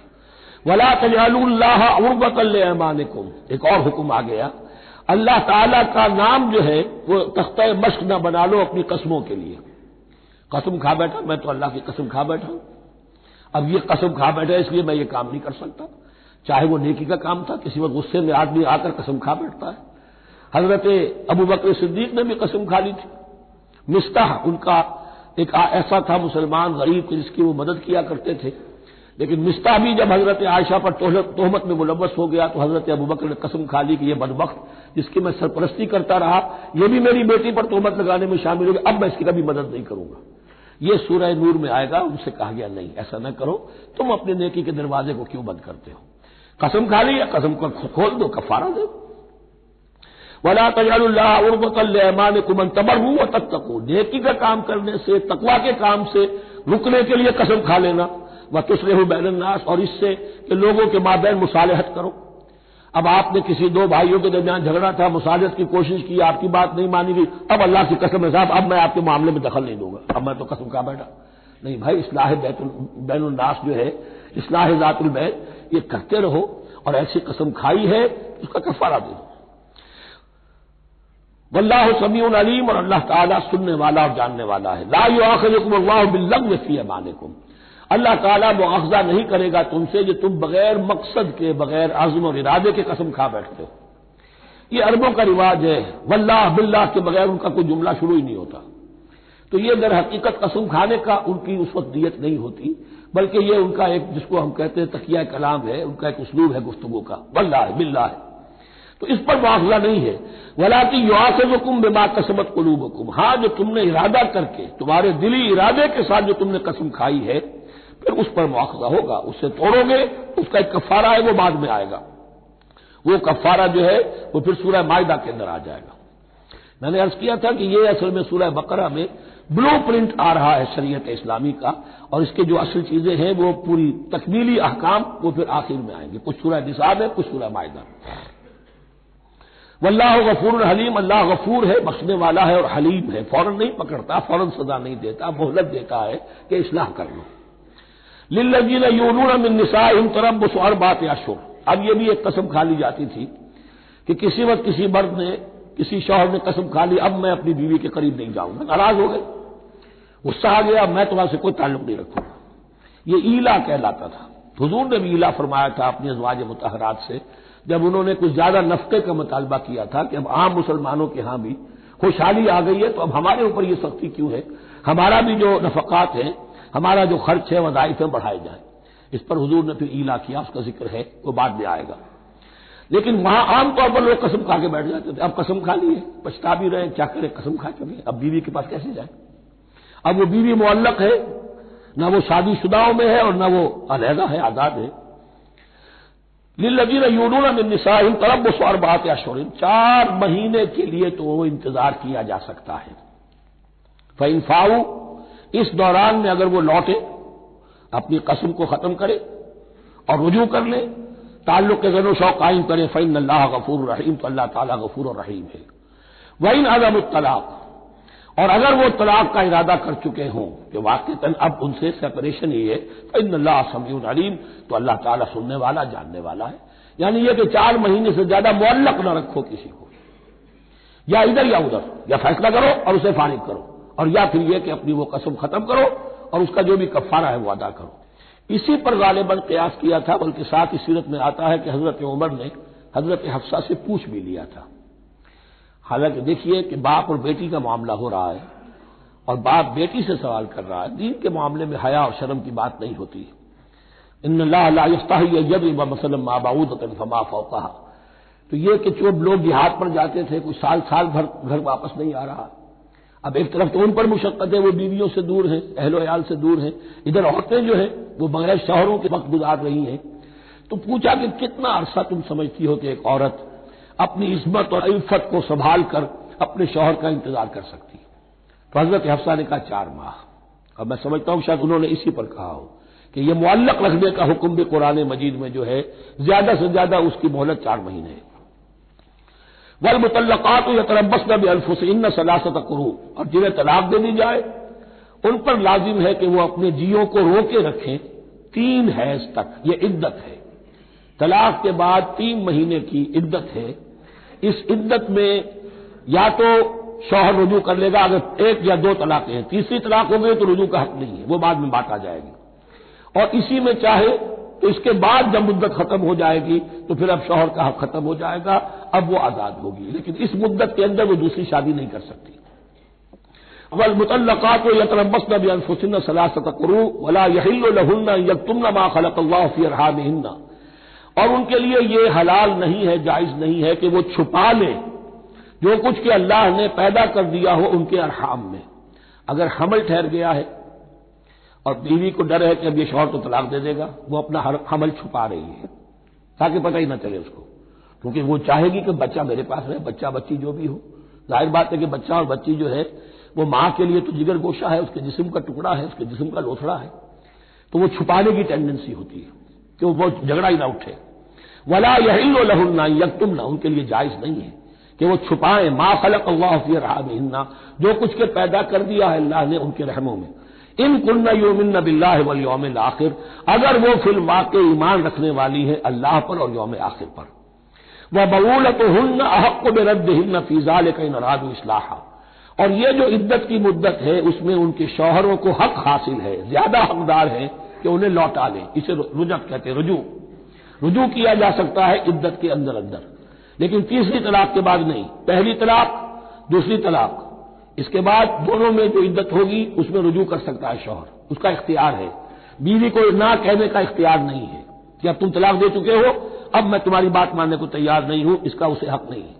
ولا تجعلوا اللہ عرضۃ لایمانکم، ایک اور حکم آ گیا، اللہ تعالی کا نام جو ہے وہ تختہ مشق نہ بنا لو اپنی قسموں کے لیے. قسم کھا بیٹھا میں تو اللہ کی قسم کھا بیٹھا ہوں، اب یہ قسم کھا بیٹھا اس لیے میں یہ کام نہیں کر سکتا. چاہے وہ نیکی کا کام تھا، کسی وقت غصے میں آدمی آ کر قسم کھا بیٹھتا ہے. حضرت ابوبکر صدیق نے بھی قسم کھا لی تھی. مستح ان کا ایک ایسا تھا مسلمان غریب جس کی وہ مدد کیا کرتے تھے، لیکن مستح بھی جب حضرت عائشہ پر تہمت میں ملوث ہو گیا تو حضرت ابوبکر نے قسم کھا لی کہ یہ بدبخت جس کی میں سرپرستی کرتا رہا یہ بھی میری بیٹی پر تہمت لگانے میں شامل ہو گیا، اب میں اس کی کبھی مدد نہیں کروں گا. یہ سورہ نور میں آئے گا. ان سے کہا گیا نہیں ایسا نہ کرو، تم اپنے نیکی کے دروازے کو کیوں بند کرتے ہو؟ قسم کھا لی، قسم کو کھول دو، کفارہ دو. ولا تجعلوا اللہ عرضۃ لایمانکم ان تبروا وتتقوا، نیکی کا کام کرنے سے، تقویٰ کے کام سے رکنے کے لیے قسم کھا لینا. وتصلحوا بین الناس، اور اس سے کہ لوگوں کے مابین مصالحت کرو. اب آپ نے کسی دو بھائیوں کے درمیان جھگڑا تھا، مصالحت کی کوشش کی، آپ کی بات نہیں مانی گئی، اب اللہ کی قسم ہے صاحب اب میں آپ کے معاملے میں دخل نہیں دوں گا، اب میں تو قسم کھا بیٹھا. نہیں بھائی، اصلاح بین الناس جو ہے، اصلاح ذات البین، یہ کرتے رہو. اور ایسی قسم کھائی ہے اس کا کفارہ دے دو. واللہ سمیع علیم، اور اللہ تعالیٰ سننے والا اور جاننے والا ہے. لا یؤاخذکم اللہ باللغو فی ایمانکم، اللہ تعالیٰ مؤاخذہ نہیں کرے گا تم سے جو تم بغیر مقصد کے، بغیر عزم اور ارادے کے قسم کھا بیٹھتے ہو. یہ عربوں کا رواج ہے، واللہ باللہ کے بغیر ان کا کوئی جملہ شروع ہی نہیں ہوتا. تو یہ در حقیقت قسم کھانے کا ان کی اس وقت نیت نہیں ہوتی، بلکہ یہ ان کا ایک جس کو ہم کہتے ہیں تقیہ کلام ہے، ان کا ایک اسلوب ہے گفتگو کا، واللہ باللہ. تو اس پر مواخذہ نہیں ہے. ولاکن یؤاخذکم بما کسبت قلوبکم، ہاں جو تم نے ارادہ کر کے، تمہارے دلی ارادے کے ساتھ جو تم نے قسم کھائی ہے، پھر اس پر مواخذہ ہوگا. اس سے توڑو گے، اس کا ایک کفارہ ہے، وہ بعد میں آئے گا. وہ کفارہ جو ہے وہ پھر سورہ مائدہ کے اندر آ جائے گا. میں نے عرض کیا تھا کہ یہ اصل میں سورہ بقرہ میں بلو پرنٹ آ رہا ہے شریعت اسلامی کا، اور اس کے جو اصل چیزیں ہیں وہ پوری تکمیلی احکام وہ پھر آخر میں آئیں گے. کچھ سورہ نساء ہے، کچھ سورہ مائدہ. واللہ غفور حلیم، اللہ غفور ہے، بخشنے والا ہے اور حلیم ہے، فوراً نہیں پکڑتا، فوراً سزا نہیں دیتا، مہلت دیتا ہے کہ اصلاح کر لو. للذین یؤلون من نسائہم تربص اربعۃ اشہر، اب یہ بھی ایک قسم کھا لی جاتی تھی کہ کسی وقت کسی مرد نے، کسی شوہر نے قسم کھا لی اب میں اپنی بیوی کے قریب نہیں جاؤں گا، ناراض ہو گئے، غصہ آ گیا، میں تمہارے سے کوئی تعلق نہیں رکھوں گا. یہ ایلا کہلاتا تھا. حضور نے بھی ایلا فرمایا تھا اپنی ازواج مطہرات سے جب انہوں نے کچھ زیادہ نفقے کا مطالبہ کیا تھا کہ اب عام مسلمانوں کے ہاں بھی خوشحالی آ گئی ہے تو اب ہمارے اوپر یہ سختی کیوں ہے، ہمارا بھی جو نفقات ہیں، ہمارا جو خرچ ہے، وظائف ہیں، بڑھائے جائیں. اس پر حضور نے پھر ایلا کیا، اس کا ذکر ہے وہ بعد میں آئے گا. لیکن وہاں عام طور پر لوگ قسم کھا کے بیٹھ جاتے تھے. اب قسم کھا لی ہے، پچھتا بھی رہے، کیا کرے، قسم کھا چکے، اب بیوی کے پاس کیسے جائے؟ اب وہ بیوی معلق ہے، نہ وہ شادی شداؤں میں ہے اور نہ وہ علیحدہ ہے، آزاد ہے. للذین یؤلون من نسائہم تربص اربعۃ اشہر، 4 مہینے کے لیے تو وہ انتظار کیا جا سکتا ہے. فإن فاؤوا، اس دوران میں اگر وہ لوٹے، اپنی قسم کو ختم کرے اور رجوع کر لے، تعلق کے زن و شوق قائم کرے، فإن اللہ غفور رحیم، تو اللہ تعالیٰ غفور و رحیم ہے. وإن عزموا الطلاق، اور اگر وہ طلاق کا ارادہ کر چکے ہوں کہ واقعتاً اب ان سے سپریشن ہی ہے، فإن اللہ سمیع علیم، تو اللہ تعالیٰ سننے والا، جاننے والا ہے. یعنی یہ کہ 4 مہینے سے زیادہ معلق نہ رکھو کسی کو، یا ادھر یا ادھر، یا فیصلہ کرو اور اسے فارغ کرو، اور یا پھر یہ کہ اپنی وہ قسم ختم کرو اور اس کا جو بھی کفارہ ہے وہ ادا کرو. اسی پر غالباً قیاس کیا تھا، بلکہ ساتھ اس سیرت میں آتا ہے کہ حضرت عمر نے حضرت حفصہ سے پوچھ بھی لیا تھا. حالانکہ دیکھیے کہ باپ اور بیٹی کا معاملہ ہو رہا ہے اور باپ بیٹی سے سوال کر رہا ہے، دین کے معاملے میں حیا اور شرم کی بات نہیں ہوتی. ان اللہ لا یستحی ان یضرب مثلا ما بعوضۃ فما فوقها، تو یہ کہ جو لوگ جہاد پر جاتے تھے کچھ سال بھر گھر واپس نہیں آ رہا، اب ایک طرف تو ان پر مشقت ہے، وہ بیویوں سے دور ہیں، اہل و عیال سے دور ہیں، ادھر عورتیں جو ہیں وہ بغیر شوہروں کے وقت گزار رہی ہیں. تو پوچھا کہ کتنا عرصہ تم سمجھتی ہو کہ ایک عورت اپنی عصمت اور عفت کو سنبھال کر اپنے شوہر کا انتظار کر سکتی ہے؟ تو حضرت حفصہ نے کہا 4 ماہ. اور میں سمجھتا ہوں شاید انہوں نے اسی پر کہا ہو کہ یہ معلق رکھنے کا حکم بھی قرآن مجید میں جو ہے زیادہ سے زیادہ اس کی مہلت 4 مہینے ہے. والمطلقات یتربصن بانفسهن 3 قروء، اور جنہیں طلاق دے دی جائے ان پر لازم ہے کہ وہ اپنے جیوں کو روکے رکھیں 3 حیض تک. یہ عدت ہے، طلاق کے بعد 3 مہینے کی عدت ہے. اس عدت میں یا تو شوہر رجوع کر لے گا اگر 1 یا 2 طلاقیں ہیں، تیسری طلاق ہو گئی تو رجوع کا حق نہیں ہے، وہ بعد میں بات آ جائے گی. اور اسی میں چاہے تو اس کے بعد جب مدت ختم ہو جائے گی تو پھر اب شوہر کا حق ختم ہو جائے گا، اب وہ آزاد ہوگی، لیکن اس مدت کے اندر وہ دوسری شادی نہیں کر سکتی. والمطلقات یتربصن بانفسهن 3 قروء ولا يحل لهن ان يكتمن ما خلق الله في ارحامهن، اور ان کے لیے یہ حلال نہیں ہے، جائز نہیں ہے کہ وہ چھپا لیں جو کچھ کہ اللہ نے پیدا کر دیا ہو ان کے ارحام میں. اگر حمل ٹھہر گیا ہے اور بیوی کو ڈر ہے کہ اب یہ شوہر تو طلاق دے دے گا، وہ اپنا حمل چھپا رہی ہے تاکہ پتہ ہی نہ چلے اس کو، کیونکہ وہ چاہے گی کہ بچہ میرے پاس رہے، بچہ بچی جو بھی ہو. ظاہر بات ہے کہ بچہ اور بچی جو ہے وہ ماں کے لیے تو جگر گوشہ ہے، اس کے جسم کا ٹکڑا ہے، اس کے جسم کا لوتھڑا ہے، تو وہ چھپانے کی ٹینڈنسی ہوتی ہے کہ وہ جھگڑا ہی نہ اٹھے. ولا يحل لهن ان يكتمن، ان کے لیے جائز نہیں ہے کہ وہ چھپائیں ما خلق اللہ فی ارحامهن، جو کچھ کے پیدا کر دیا ہے اللہ نے ان کے رحموں میں. ان كن يؤمن بالله واليوم الاخر، اگر وہ فی الواقع ایمان رکھنے والی ہے اللہ پر اور یوم آخر پر. وبعولتهن احق بردهن في ذلك ان ارادوا اصلاحا، اور یہ جو عدت کی مدت ہے اس میں ان کے شوہروں کو حق حاصل ہے، زیادہ حقدار ہے کہ انہیں لوٹا لیں. اسے رجعت کہتے ہیں، رجوع کیا جا سکتا ہے عدت کے اندر لیکن تیسری طلاق کے بعد نہیں. پہلی طلاق، دوسری طلاق، اس کے بعد دونوں میں جو عدت ہوگی اس میں رجوع کر سکتا ہے شوہر، اس کا اختیار ہے. بیوی کو نہ کہنے کا اختیار نہیں ہے کہ اب تم طلاق دے چکے ہو، اب میں تمہاری بات ماننے کو تیار نہیں ہوں، اس کا اسے حق نہیں ہے.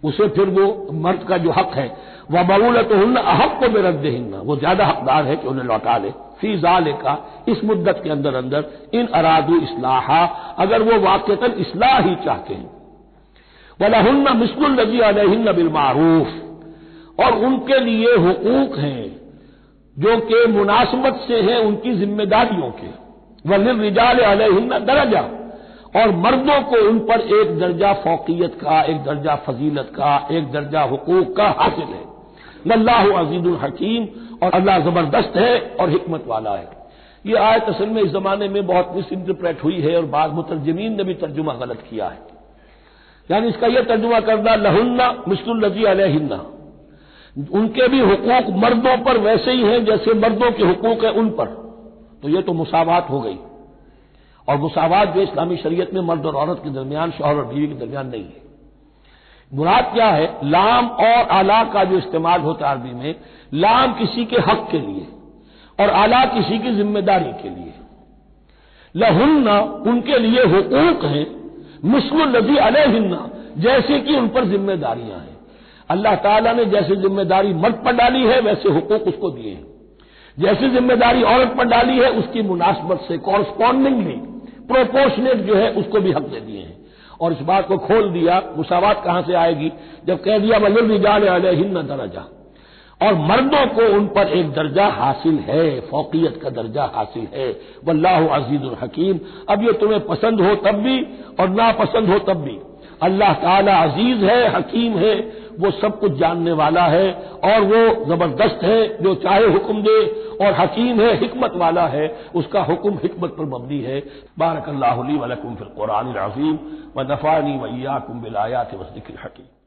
اسے پھر وہ مرد کا جو حق ہے وَبَعُولَتُهُنَّ أَحَقُّ بِرَدِّهِنَّ، وہ زیادہ حقدار ہے کہ انہیں لوٹا لے. فی ذالک، اس مدت کے اندر ان ارادوا اصلاحا، اگر وہ واقعتاً اصلاح ہی چاہتے ہیں. وَلَهُنَّ مِثْلُ الَّذِي عَلَيْهِنَّ بِالْمَعْرُوفِ، اور ان کے لیے حقوق ہیں جو کہ مناسبت سے ہیں ان کی ذمہ داریوں کے. وَلِلرِّجَالِ عَلَيْهِنَّ دَرَجَةٌ، اور مردوں کو ان پر ایک درجہ فوقیت کا، ایک درجہ فضیلت کا، ایک درجہ حقوق کا حاصل ہے. واللہ عزیز الحکیم، اور اللہ زبردست ہے اور حکمت والا ہے. یہ آیت اصل میں اس زمانے میں بہت مس انٹرپریٹ ہوئی ہے اور بعض مترجمین نے بھی ترجمہ غلط کیا ہے. یعنی اس کا یہ ترجمہ کردہ لہن مثل الذی علیہن، ان کے بھی حقوق مردوں پر ویسے ہی ہیں جیسے مردوں کے حقوق ہیں ان پر. تو یہ تو مساوات ہو گئی، اور مساوات جو اسلامی شریعت میں مرد اور عورت کے درمیان، شوہر اور بیوی کے درمیان نہیں ہے. مراد کیا ہے؟ لام اور اعلیٰ کا جو استعمال ہوتا ہے عربی میں، لام کسی کے حق کے لیے اور اعلیٰ کسی کی ذمہ داری کے لیے. لہن، ان کے لیے حقوق ہیں، مثل الذی علیہن، جیسے کہ ان پر ذمہ داریاں ہیں. اللہ تعالیٰ نے جیسے ذمہ داری مرد پر ڈالی ہے ویسے حقوق اس کو دیے ہیں. جیسی ذمہ داری عورت پر ڈالی ہے اس کی مناسبت سے کورسپونڈنگلی پروپورشنیٹ جو ہے اس کو بھی حق دے دیے ہیں. اور اس بات کو کھول دیا مساوات کہاں سے آئے گی جب کہہ دیا وَلِلرِّجَالِ عَلَيْهِنَّ دَرَجَةٌ، اور مردوں کو ان پر ایک درجہ حاصل ہے، فوقیت کا درجہ حاصل ہے. واللہ عزیز الحکیم، اب یہ تمہیں پسند ہو تب بھی اور ناپسند ہو تب بھی اللہ تعالی عزیز ہے، حکیم ہے، وہ سب کچھ جاننے والا ہے اور وہ زبردست ہے، جو چاہے حکم دے، اور حکیم ہے، حکمت والا ہے، اس کا حکم حکمت پر مبنی ہے. بارک اللہ لی ولکم فی القرآن العظیم ونفعنی وإیاکم بالآیات والذکر الحکیم.